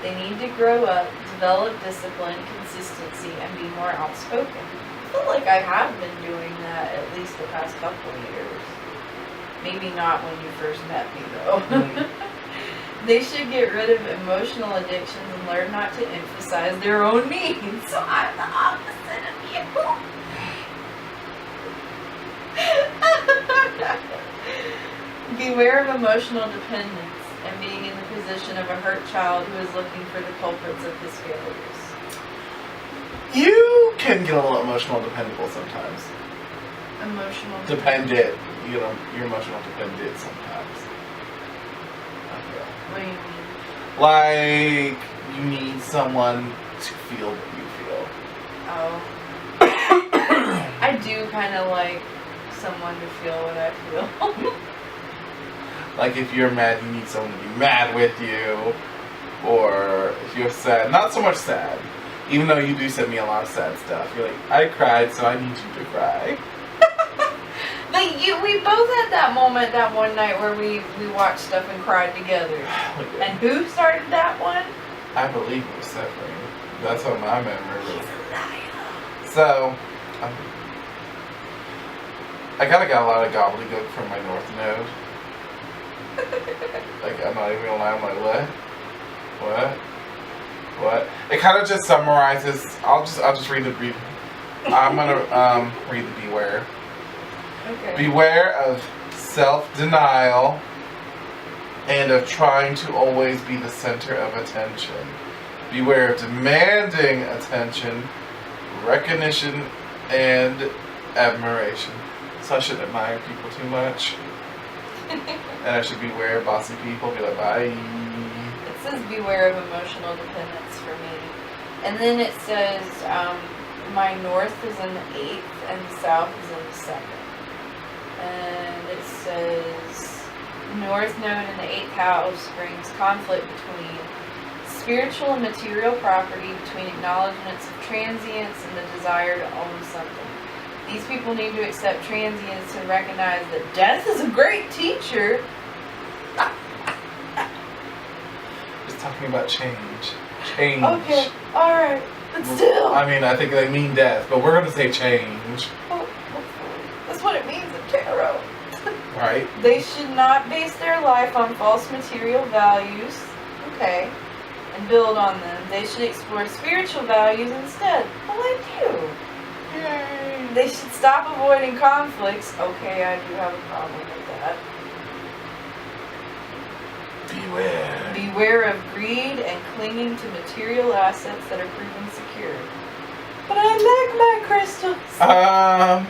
They need to grow up, develop discipline, consistency, and be more outspoken. I feel like I have been doing that at least the past couple of years. Maybe not when you first met me, though. They should get rid of emotional addictions and learn not to emphasize their own needs. So I'm the opposite of you. Beware of emotional dependence and being in the position of a hurt child who is looking for the culprits of his failures. You can get a little emotional dependable sometimes. Emotional Dependent. You know, you're emotional dependent sometimes. Okay. What do you mean? Like, you need someone to feel what you feel. Oh. I do kind of like someone to feel what I feel. Like, if you're mad, you need someone to be mad with you. Or if you're sad, not so much sad. Even though you do send me a lot of sad stuff. You're like, I cried, so I need you to cry. But we both had that moment that one night where we watched stuff and cried together. And who started that one? I believe it was Severine. That's what my memory He's was. a liar. So, I kind of got a lot of gobbledygook from my north node. Like, I'm not even gonna lie, I'm like, what? It kind of just summarizes. I'll just read the brief. I'm gonna read the beware. Okay. Beware of self-denial and of trying to always be the center of attention. Beware of demanding attention, recognition, and admiration. So I shouldn't admire people too much. And I should beware of bossy people. Be like, bye. It says beware of emotional dependence for me. And then it says my north is in the 8th and the south is in the 2nd. And it says north node in the 8th house brings conflict between spiritual and material property, between acknowledgments of transience and the desire to own something. These people need to accept transience and recognize that death is a great teacher. Just talking about change. Change. Okay, alright, but still. I mean, I think they mean death, but we're going to say change. Oh, that's what it means in tarot. Right? They should not base their life on false material values, okay, and build on them. They should explore spiritual values instead. Well, I do. Yay. They should stop avoiding conflicts. Okay, I do have a problem with that. Beware. Beware of greed and clinging to material assets that are proven secure. But I like my crystals. I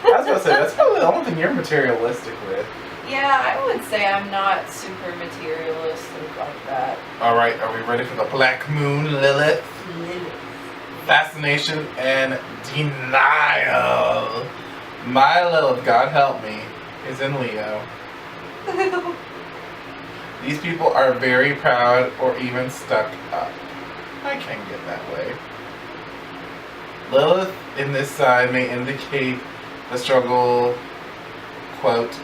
was going to say, that's probably the only thing you're materialistic with. Yeah, I would say I'm not super materialistic like that. Alright, are we ready for the Black Moon, Lilith? Fascination and denial. My Lilith, God help me, is in Leo. These people are very proud or even stuck up. I can get that way. Lilith in this side may indicate the struggle, quote,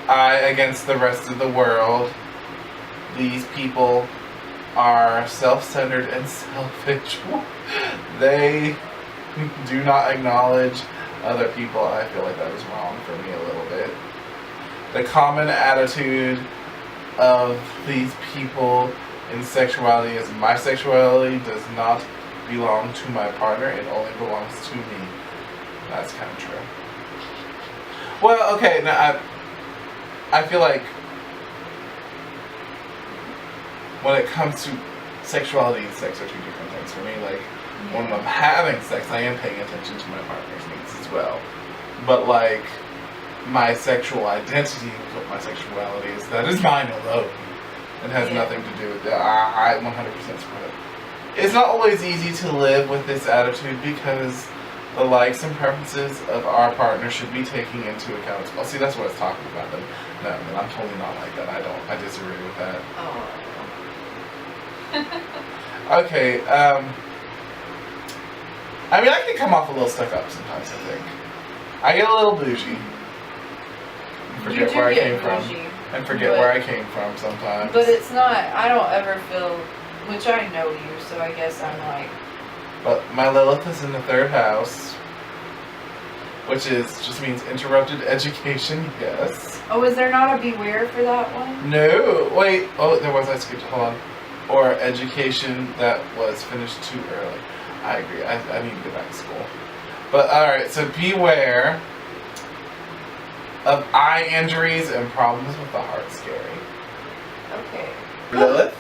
I against the rest of the world. These people are self-centered and selfish. They do not acknowledge other people. I feel like that was wrong for me a little bit. The common attitude of these people in sexuality is my sexuality does not belong to my partner, it only belongs to me. That's kind of true. Well, okay, now I feel like when it comes to sexuality and sex are two different things for me. Like, when I'm having sex, I am paying attention to my partner's needs as well. but like my sexual identity, what my sexuality is, that is mine alone. It has nothing to do with that. I 100% support it. It's not always easy to live with this attitude because the likes and preferences of our partner should be taken into account. Oh, see, that's what it's talking about. Then. No, I'm totally not like that. I disagree with that. Oh. Okay, I mean, I can come off a little stuck up sometimes, I think. I get a little bougie. Forget where I came from. And forget where I came from sometimes. But it's not, I don't ever feel, which I know you, so I guess I'm like. But my Lilith is in the 3rd house, which just means interrupted education, yes. Oh, is there not a beware for that one? No, wait, oh, there was, I skipped, hold on. Or education that was finished too early. I agree, I need to go back to school. But alright, so beware of eye injuries and problems with the heart. Scary. Okay. Lilith?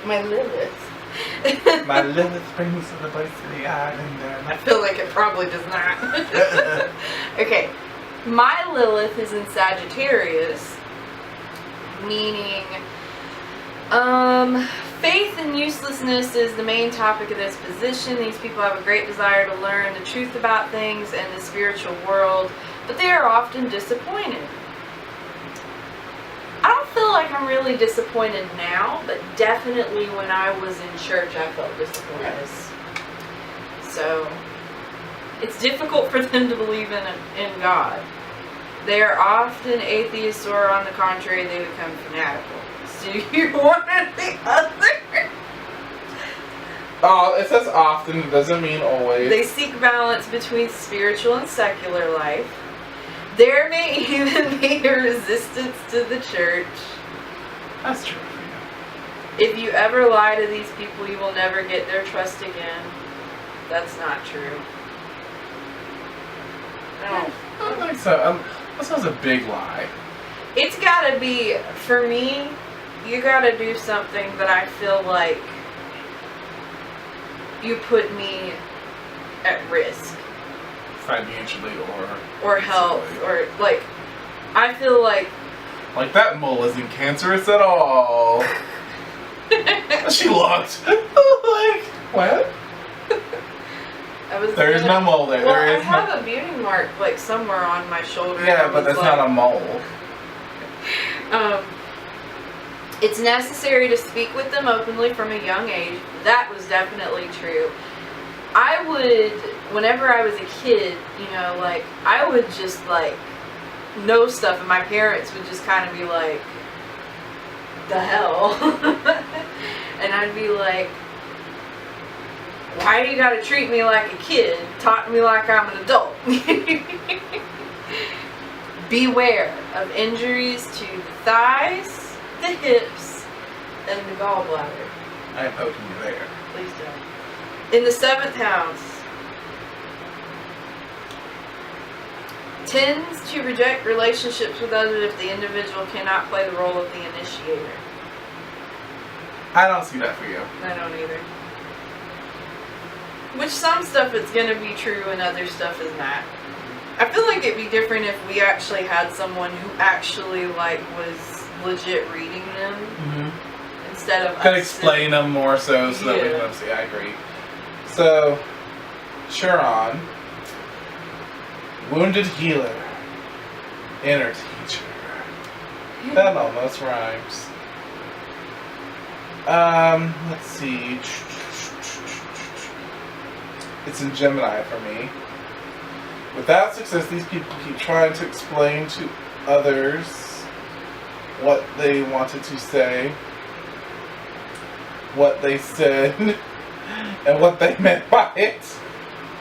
My Lilith. My Lilith brings to the place to the island. I feel like it probably does not. Okay. My Lilith is in Sagittarius, meaning faith and uselessness is the main topic of this position. These people have a great desire to learn the truth about things and the spiritual world, but they are often disappointed. I don't feel like I'm really disappointed now, but definitely when I was in church I felt disappointed. So it's difficult for them to believe in God. They are often atheists, or on the contrary, they become fanatical. So you one or the other. Oh, it says often, it doesn't mean always. They seek balance between spiritual and secular life. There may even be a resistance to the church. That's true. If you ever lie to these people, you will never get their trust again. That's not true. I don't think so. This was a big lie. It's gotta be, for me, you gotta do something that I feel like you put me at risk. Financially or health, or like, I feel like that mole isn't cancerous at all. She looked like, what? There is no mole there. Well, there is I have a beauty mark like somewhere on my shoulder. Yeah, but that's not a mole. It's necessary to speak with them openly from a young age. That was definitely true. I would, whenever I was a kid, you know, like, I would just, like, know stuff, and my parents would just kind of be like, the hell? And I'd be like, why do you gotta treat me like a kid? Talk to me like I'm an adult. Beware of injuries to the thighs, the hips, and the gallbladder. I'm poking you there. Please don't. In the 7th house, tends to reject relationships with others if the individual cannot play the role of the initiator. I don't see that for you. I don't either. Which some stuff is going to be true and other stuff is not. I feel like it'd be different if we actually had someone who actually like was legit reading them instead of could explain them more so that we can see. I agree. So, Sharon, wounded healer, inner teacher. That almost rhymes. Let's see. It's in Gemini for me. Without success, these people keep trying to explain to others what they wanted to say, what they said, and what they meant by it.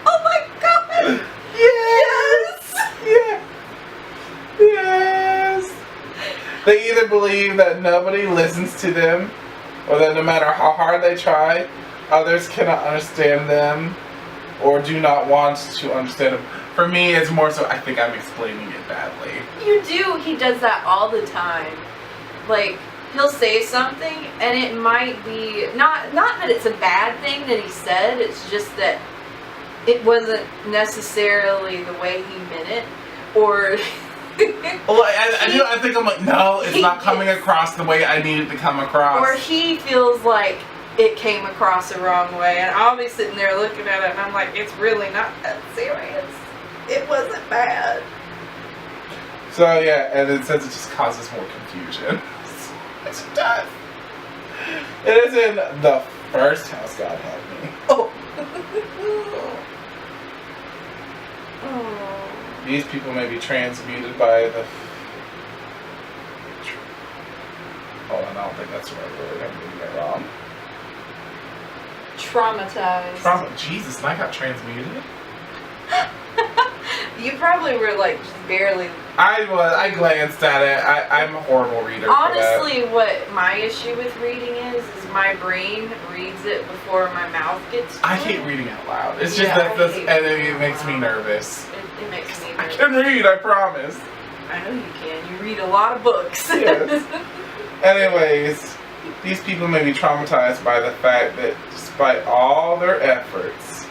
Oh my god! Yes! Yes! Yes! They either believe that nobody listens to them, or that no matter how hard they try, others cannot understand them, or do not want to understand them. For me, it's more so I think I'm explaining it badly. You do. He does that all the time. Like, he'll say something, and it might be not that it's a bad thing that he said. It's just that it wasn't necessarily the way he meant it. or Well, I think I'm like, no, it's not coming across the way I need it to come across. or he feels like it came across the wrong way, and I'll be sitting there looking at it, and I'm like, it's really not that serious. It wasn't bad. So yeah, and it says it just causes more confusion. Yes, it does. It is in the first house God had me. Oh. Oh. These people may be transmuted by the... Hold on, I don't think that's the right word. I'm getting that wrong. Traumatized. Jesus, and I got transmuted? You probably were like just barely. I glanced at it. I'm a horrible reader. Honestly, what my issue with reading is my brain reads it before my mouth gets to I it. hate reading out loud. It's just Yeah, that this, I hate and reading it out makes me loud. nervous. It makes me I nervous. can read, I promise. I know you can. You read a lot of books. Yes. Anyways, these people may be traumatized by the fact that despite all their efforts,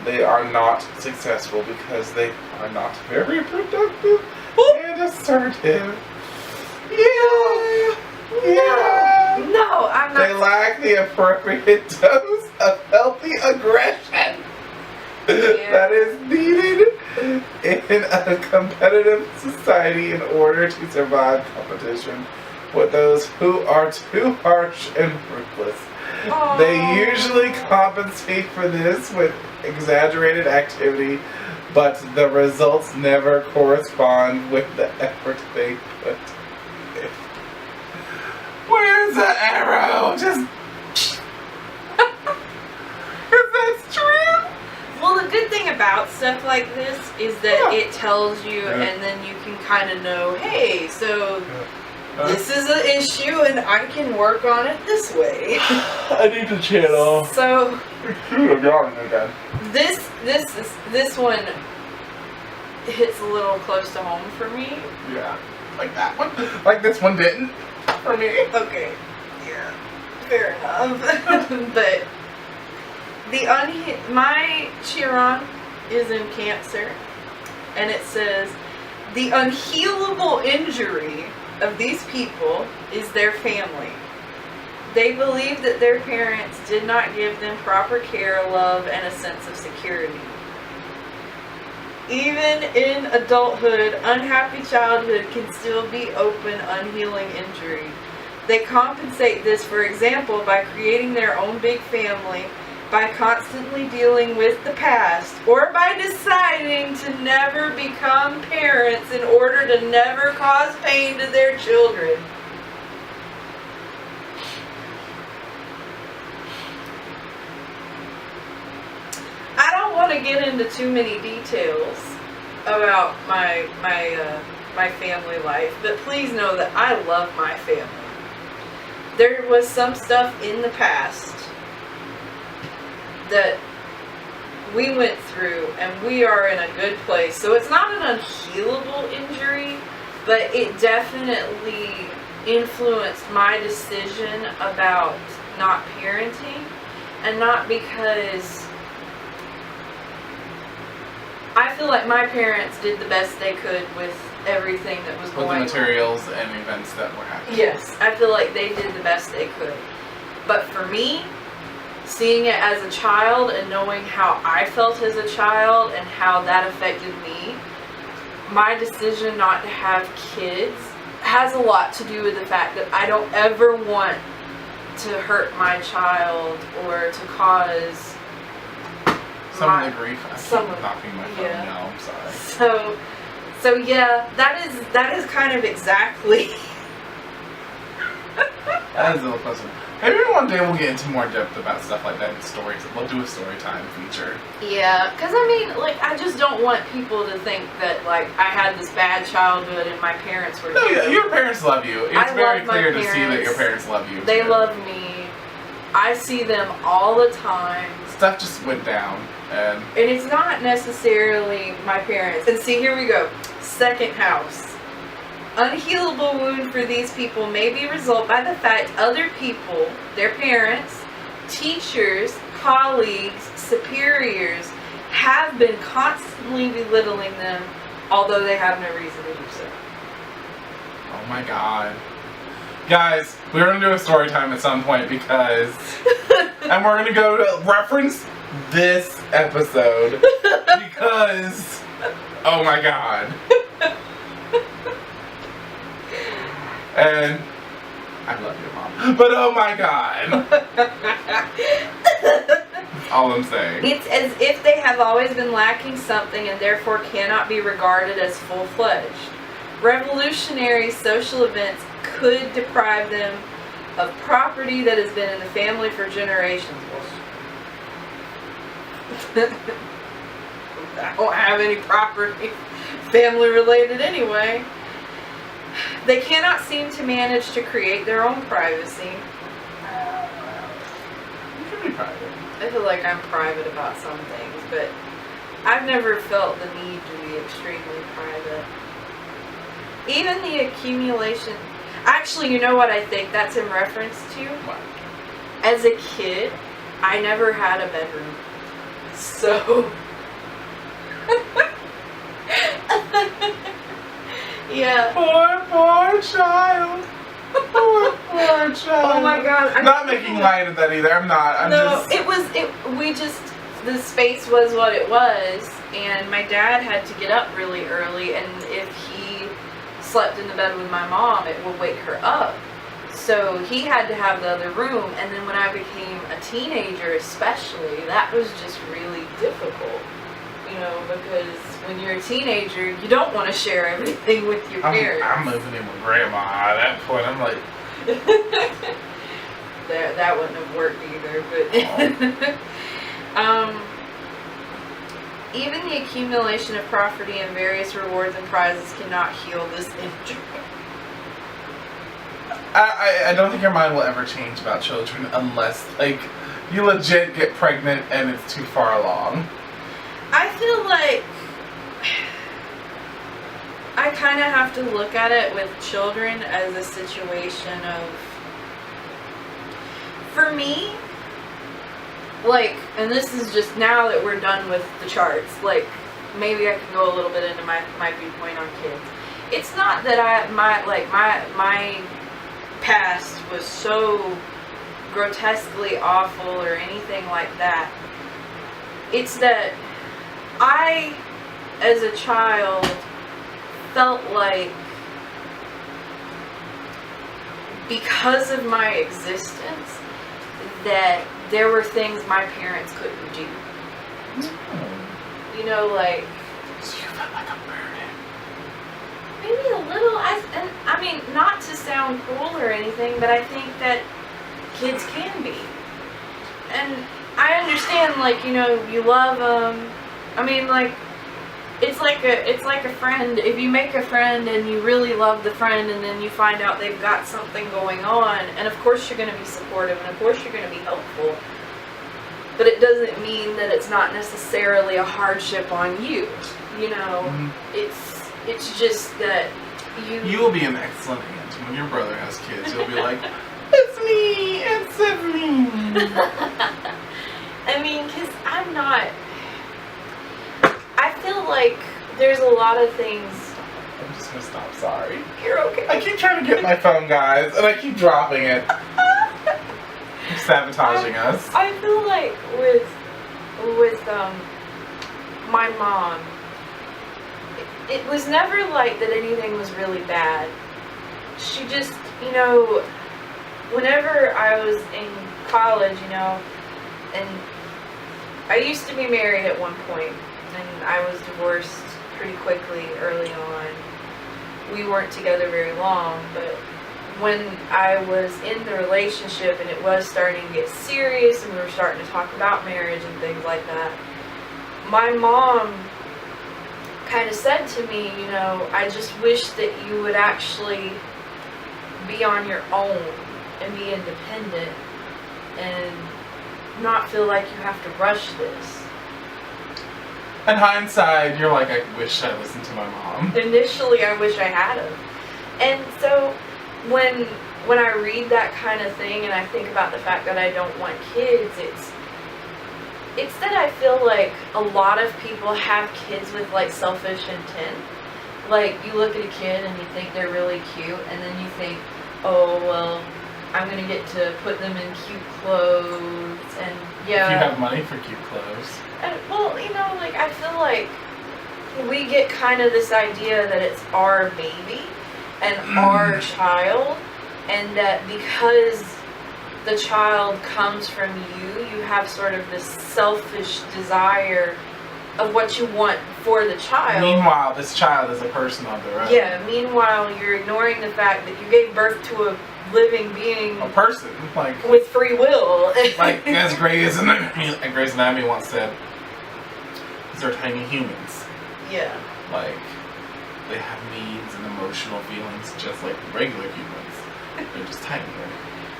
they are not successful because they are not very productive and assertive. Yeah. No, I'm They not. lack the appropriate dose of healthy aggression that is needed in a competitive society in order to survive competition with those who are too harsh and ruthless. They usually compensate for this with exaggerated activity, but the results never correspond with the effort they put in. Where's the arrow? Just... Is that true? Well, the good thing about stuff like this is that it tells you, and then you can kind of know, hey, so this is an issue, and I can work on it this way. I need to channel. So again. this one hits a little close to home for me. Yeah, like that one. Like this one didn't for me. Okay, yeah, fair enough. But my Chiron is in Cancer, and it says the unhealable injury of these people is their family. They believe that their parents did not give them proper care, love, and a sense of security. Even in adulthood, unhappy childhood can still be open, unhealing injury. They compensate this, for example, by creating their own big family, by constantly dealing with the past, or by deciding to never become parents in order to never cause pain to their children. I don't want to get into too many details about my family life, but please know that I love my family. There was some stuff in the past that we went through, and we are in a good place. So it's not an unhealable injury, but it definitely influenced my decision about not parenting, and not because I feel like my parents did the best they could with everything that was With going the materials and events that were happening. Yes, I feel like they did the best they could. But for me, seeing it as a child and knowing how I felt as a child and how that affected me, my decision not to have kids has a lot to do with the fact that I don't ever want to hurt my child or to cause some of the grief. I keep knocking my phone now. I'm sorry. So yeah, that is kind of exactly. That is a little closer. Maybe one day we'll get into more depth about stuff like that in stories. We'll do a story time feature. Yeah, because I mean, like, I just don't want people to think that, like, I had this bad childhood and my parents were. No, your parents love you. It's very clear to see that your parents love you. They love me. I see them all the time. Stuff just went down, and it's not necessarily my parents. And see, here we go. Second house. Unhealable wound for these people may be result by the fact other people, their parents, teachers, colleagues, superiors, have been constantly belittling them although they have no reason to do so. Oh my god. Guys, we're gonna do a story time at some point because... and we're gonna go to reference this episode because... oh my god. And... I love you, Mom. But oh my god. That's all I'm saying. It's as if they have always been lacking something and therefore cannot be regarded as full-fledged. Revolutionary social events could deprive them of property that has been in the family for generations. I don't have any property family related anyway. They cannot seem to manage to create their own privacy. You can be private. I feel like I'm private about some things, but I've never felt the need to be extremely private. Even the accumulation... Actually, you know what I think that's in reference to? What? As a kid, I never had a bedroom. So... yeah. Poor child. Poor child. Oh my god. I'm not making light of that either. I'm not. I'm just... the space was what it was, and my dad had to get up really early, and if he slept in the bed with my mom, it would wake her up. So he had to have the other room, and then when I became a teenager especially, that was just really difficult. You know, because when you're a teenager, you don't want to share everything with your parents. I'm moving in with grandma. At that point, I'm like... that wouldn't have worked either, but... even the accumulation of property and various rewards and prizes cannot heal this injury. I don't think your mind will ever change about children unless, like, you legit get pregnant and it's too far along. I feel like I kind of have to look at it with children as a situation of, for me, like, and this is just now that we're done with the charts, like, maybe I can go a little bit into my viewpoint on kids. It's not that my past was so grotesquely awful or anything like that. It's that I, as a child, felt like because of my existence that there were things my parents couldn't do. You know, like... So you felt like a burden? Maybe a little. I mean, not to sound cruel or anything, but I think that kids can be. And I understand, like, you know, you love them. I mean, like, it's like a friend. If you make a friend and you really love the friend and then you find out they've got something going on, and of course you're going to be supportive and of course you're going to be helpful, but it doesn't mean that it's not necessarily a hardship on you. You know, it's just that you will be an excellent aunt when your brother has kids. You'll be like, it's me, it's Severine. I mean, because I'm not... I feel like there's a lot of things... I'm just gonna stop, sorry. You're okay. I keep trying to get my phone, guys, and I keep dropping it. You're sabotaging us. I feel like with my mom, it was never like that anything was really bad. She just, you know, whenever I was in college, you know, and I used to be married at one point, and I was divorced pretty quickly early on. We weren't together very long, but when I was in the relationship and it was starting to get serious and we were starting to talk about marriage and things like that, my mom kind of said to me, you know, I just wish that you would actually be on your own and be independent and not feel like you have to rush this. In hindsight, you're like, I wish I listened to my mom. Initially, I wish I had him. And so when I read that kind of thing and I think about the fact that I don't want kids, it's that I feel like a lot of people have kids with like selfish intent. like, you look at a kid and you think they're really cute, and then you think, oh, well, I'm gonna get to put them in cute clothes, and yeah. If you have money for cute clothes. And, well, you know, like, I feel like we get kind of this idea that it's our baby and our child, and that because the child comes from you, you have sort of this selfish desire of what you want for the child. Meanwhile, this child is a person on their own. Yeah, meanwhile, you're ignoring the fact that you gave birth to a living being. A person, like. With free will. Like, as Grey's Anatomy once said, these are tiny humans. Yeah. Like, they have needs and emotional feelings just like regular humans. They're just tinier.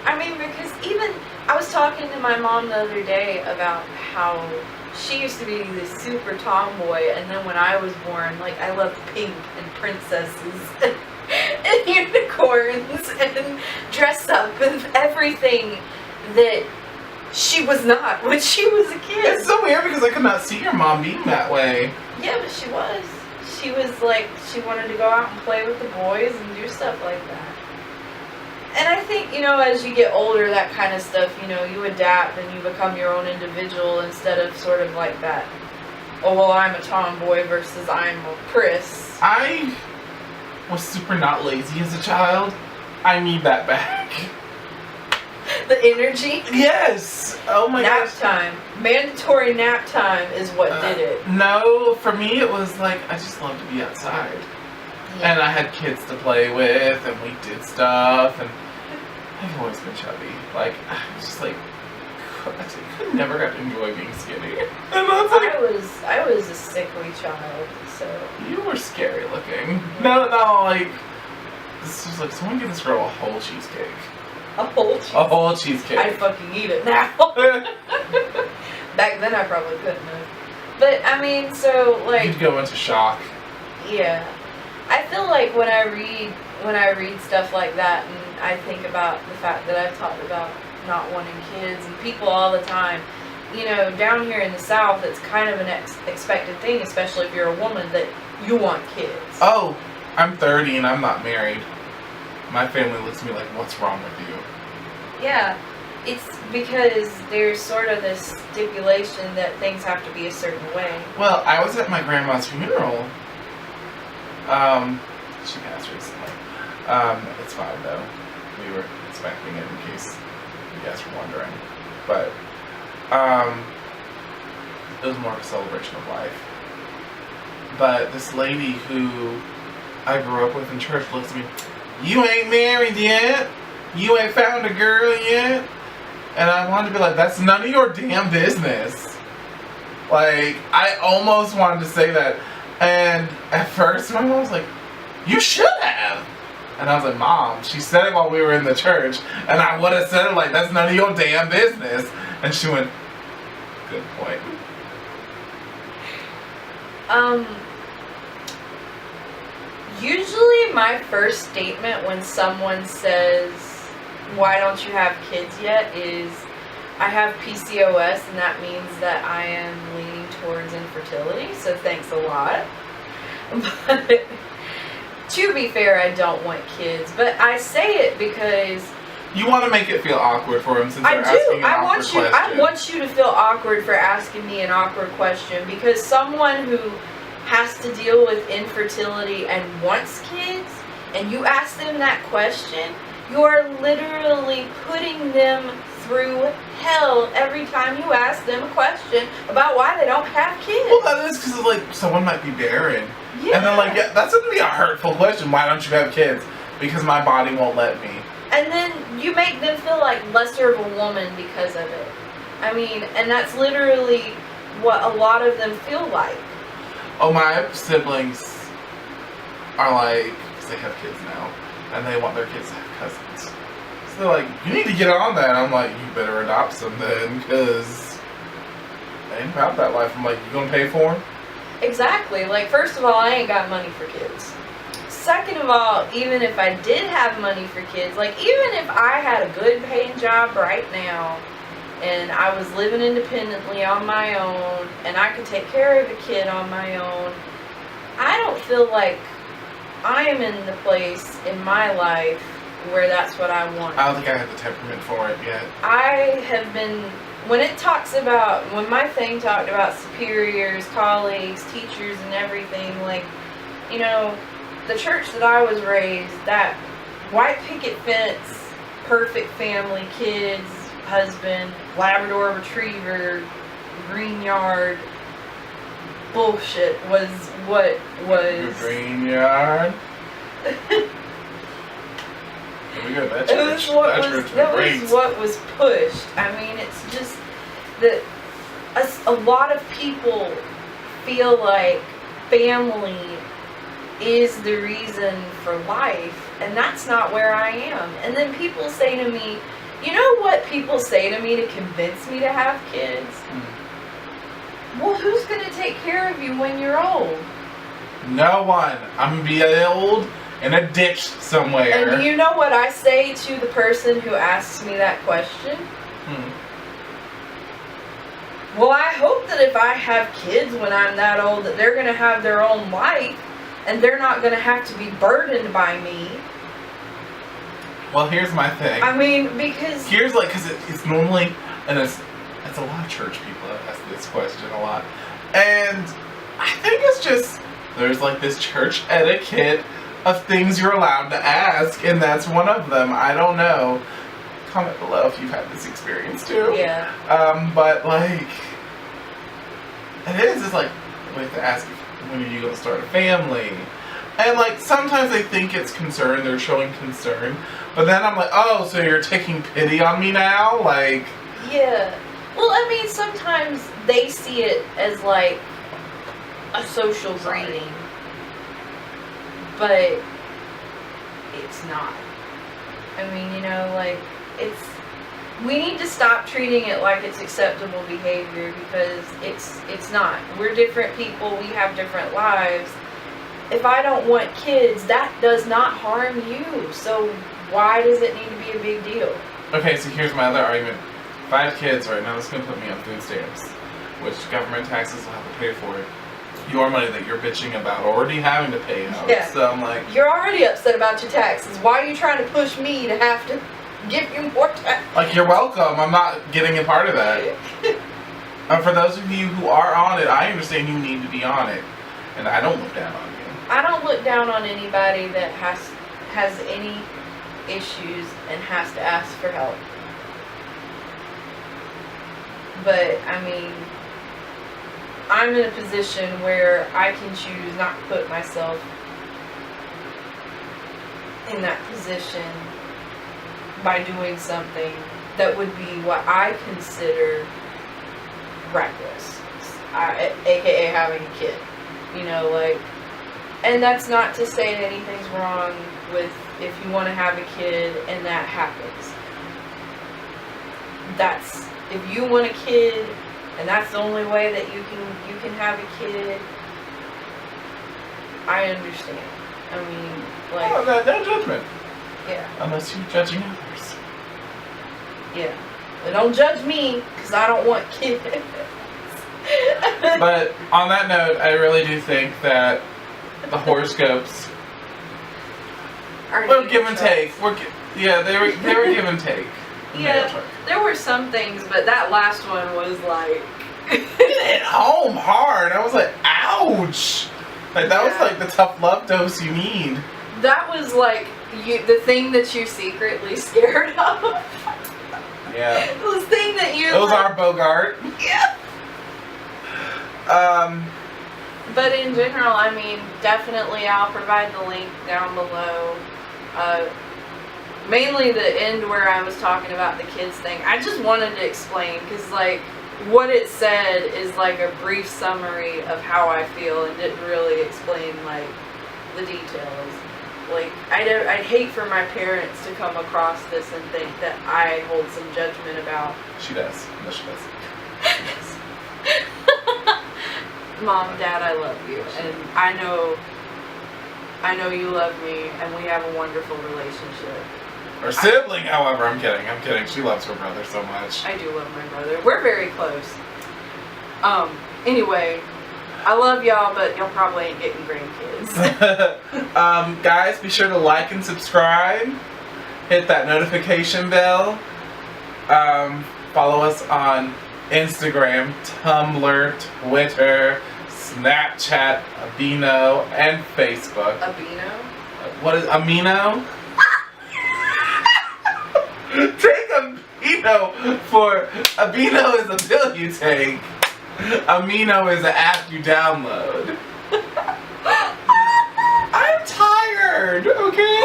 I mean, because even, I was talking to my mom the other day about how she used to be this super tomboy, and then when I was born, like, I loved pink and princesses and unicorns and dress up and everything that she was not when she was a kid. It's so weird because I could not see your mom being that way. Yeah, but she was. She was like, she wanted to go out and play with the boys and do stuff like that. And I think, you know, as you get older, that kind of stuff, you know, you adapt and you become your own individual instead of sort of like that, oh, well, I'm a tomboy versus I'm a priss. I was super not lazy as a child. I need that back. The energy? Yes! Oh my gosh. Nap time. Mandatory nap time is what did it. No, for me it was like, I just loved to be outside. Yeah. And I had kids to play with, and we did stuff, and I've always been chubby. Like, I was just like, I never got to enjoy being skinny. And that's like, I was a sickly child, so. You were scary looking. No, like, this was like, someone give this girl a whole cheesecake. A whole cheesecake? A whole cheesecake. I'd fucking eat it now. Back then I probably couldn't have. But, I mean, so, like. You'd go into shock. Yeah. I feel like when I read stuff like that, and I think about the fact that I've talked about not wanting kids, and people all the time, you know, down here in the South, it's kind of an expected thing, especially if you're a woman, that you want kids. Oh, I'm 30 and I'm not married. My family looks at me like, what's wrong with you? Yeah, it's because there's sort of this stipulation that things have to be a certain way. Well, I was at my grandma's funeral. She passed recently. It's fine though. We were expecting it in case you guys were wondering. But, it was more of a celebration of life. But this lady who I grew up with in church looks at me, you ain't married yet? You ain't found a girl yet? And I wanted to be like, that's none of your damn business. Like, I almost wanted to say that. And at first, my mom was like, you should have. And I was like, Mom, she said it while we were in the church. And I would have said it like, that's none of your damn business. And she went, good point. Usually my first statement when someone says, why don't you have kids yet, is I have PCOS, and that means that I am leaning towards infertility, so thanks a lot. But to be fair, I don't want kids, but I say it because you want to make it feel awkward for him since they're asking an awkward question. I want you to feel awkward for asking me an awkward question, because someone who has to deal with infertility and wants kids, and you ask them that question, you are literally putting them through hell every time you ask them a question about why they don't have kids. Well, that is because, like, someone might be barren. Yeah. And they're like, yeah, that's going to be a hurtful question. Why don't you have kids? Because my body won't let me. And then you make them feel like lesser of a woman because of it. I mean, and that's literally what a lot of them feel like. Oh, my siblings are like, because they have kids now, and they want their kids to have cousins. So they're like, you need to get on that. And I'm like, you better adopt some then, because they ain't about that life. I'm like, you gonna pay for them? Exactly. Like, first of all, I ain't got money for kids. Second of all, even if I did have money for kids, like, even if I had a good paying job right now, and I was living independently on my own, and I could take care of a kid on my own, I don't feel like I am in the place in my life where that's what I want. I don't think I have the temperament for it yet. I have been, when my thing talked about superiors, colleagues, teachers, and everything, like, you know, the church that I was raised, that white picket fence, perfect family, kids, husband, Labrador Retriever, green yard, bullshit was what was. The green yard? There we go, that church. That was what was pushed. I mean, it's just that a lot of people feel like family is the reason for life, and that's not where I am. And then people say to me, you know what people say to me to convince me to have kids? Well, who's going to take care of you when you're old? No one. I'm going to be old in a ditch somewhere. And do you know what I say to the person who asks me that question? Well, I hope that if I have kids when I'm that old, that they're going to have their own life, and they're not going to have to be burdened by me. Well, here's my thing. I mean, because it's normally, and it's a lot of church people that ask this question a lot, and I think it's just there's like this church etiquette of things you're allowed to ask, and that's one of them. I don't know. Comment below if you've had this experience too. Yeah. But like, it's like we have to ask when are you going to start a family. And, like, sometimes they think it's concern, they're showing concern. But then I'm like, oh, so you're taking pity on me now? Like... Yeah. Well, I mean, sometimes they see it as, like, a social greeting. But it's not. I mean, you know, like, we need to stop treating it like it's acceptable behavior, because it's not. We're different people, we have different lives. If I don't want kids, that does not harm you. So why does it need to be a big deal? Okay, so here's my other argument. If I have kids right now, that's going to put me on food stamps, which government taxes will have to pay for it. Your money that you're bitching about already having to pay out. Yeah. So I'm like... You're already upset about your taxes. Why are you trying to push me to have to give you more taxes? Like, you're welcome. I'm not getting a part of that. For those of you who are on it, I understand you need to be on it. And I don't look down on you. I don't look down on anybody that has any issues and has to ask for help. But, I mean, I'm in a position where I can choose not to put myself in that position by doing something that would be what I consider reckless, aka having a kid. You know, like, and that's not to say that anything's wrong with if you want to have a kid and that happens. That's, if you want a kid and that's the only way that you can have a kid, I understand. I mean, like... Oh, no judgment. Yeah. Unless you're judging others. Yeah. But don't judge me, because I don't want kids. But on that note, I really do think that the horoscopes were give and take. They were give and take. Yeah, there were some things, but that last one was like... It hit home hard. I was like, ouch! Like, that was like the tough love dose you need. That was like the thing that you're secretly scared of. Yeah. The thing that you... It was our Bogart. Yeah. But in general, I mean, definitely I'll provide the link down below. Mainly the end where I was talking about the kids thing. I just wanted to explain, because, like, what it said is, like, a brief summary of how I feel and didn't really explain, like, the details. Like, I'd hate for my parents to come across this and think that I hold some judgment about. She does. No, she does. Mom, Dad, I love you, and I know you love me, and we have a wonderful relationship. Or sibling, however. I'm kidding. She loves her brother so much. I do love my brother. We're very close. Anyway, I love y'all, but y'all probably ain't getting grandkids. Guys, be sure to like and subscribe. Hit that notification bell. Follow us on Instagram, Tumblr, Twitter, Snapchat, Amino, and Facebook. Amino? What is Amino? Take Amino for Amino is a pill you take. Amino is an app you download. I'm tired, okay?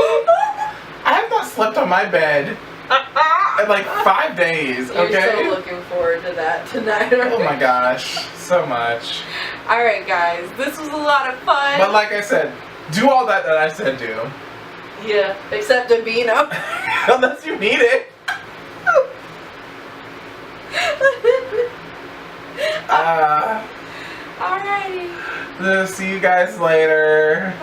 I have not slept on my bed in like 5 days, okay? You're so looking forward to that tonight, right? Oh my gosh, so much. Alright guys, this was a lot of fun. But like I said, do all that I said do. Yeah, except Amino. Unless you need it. Alrighty. See you guys later.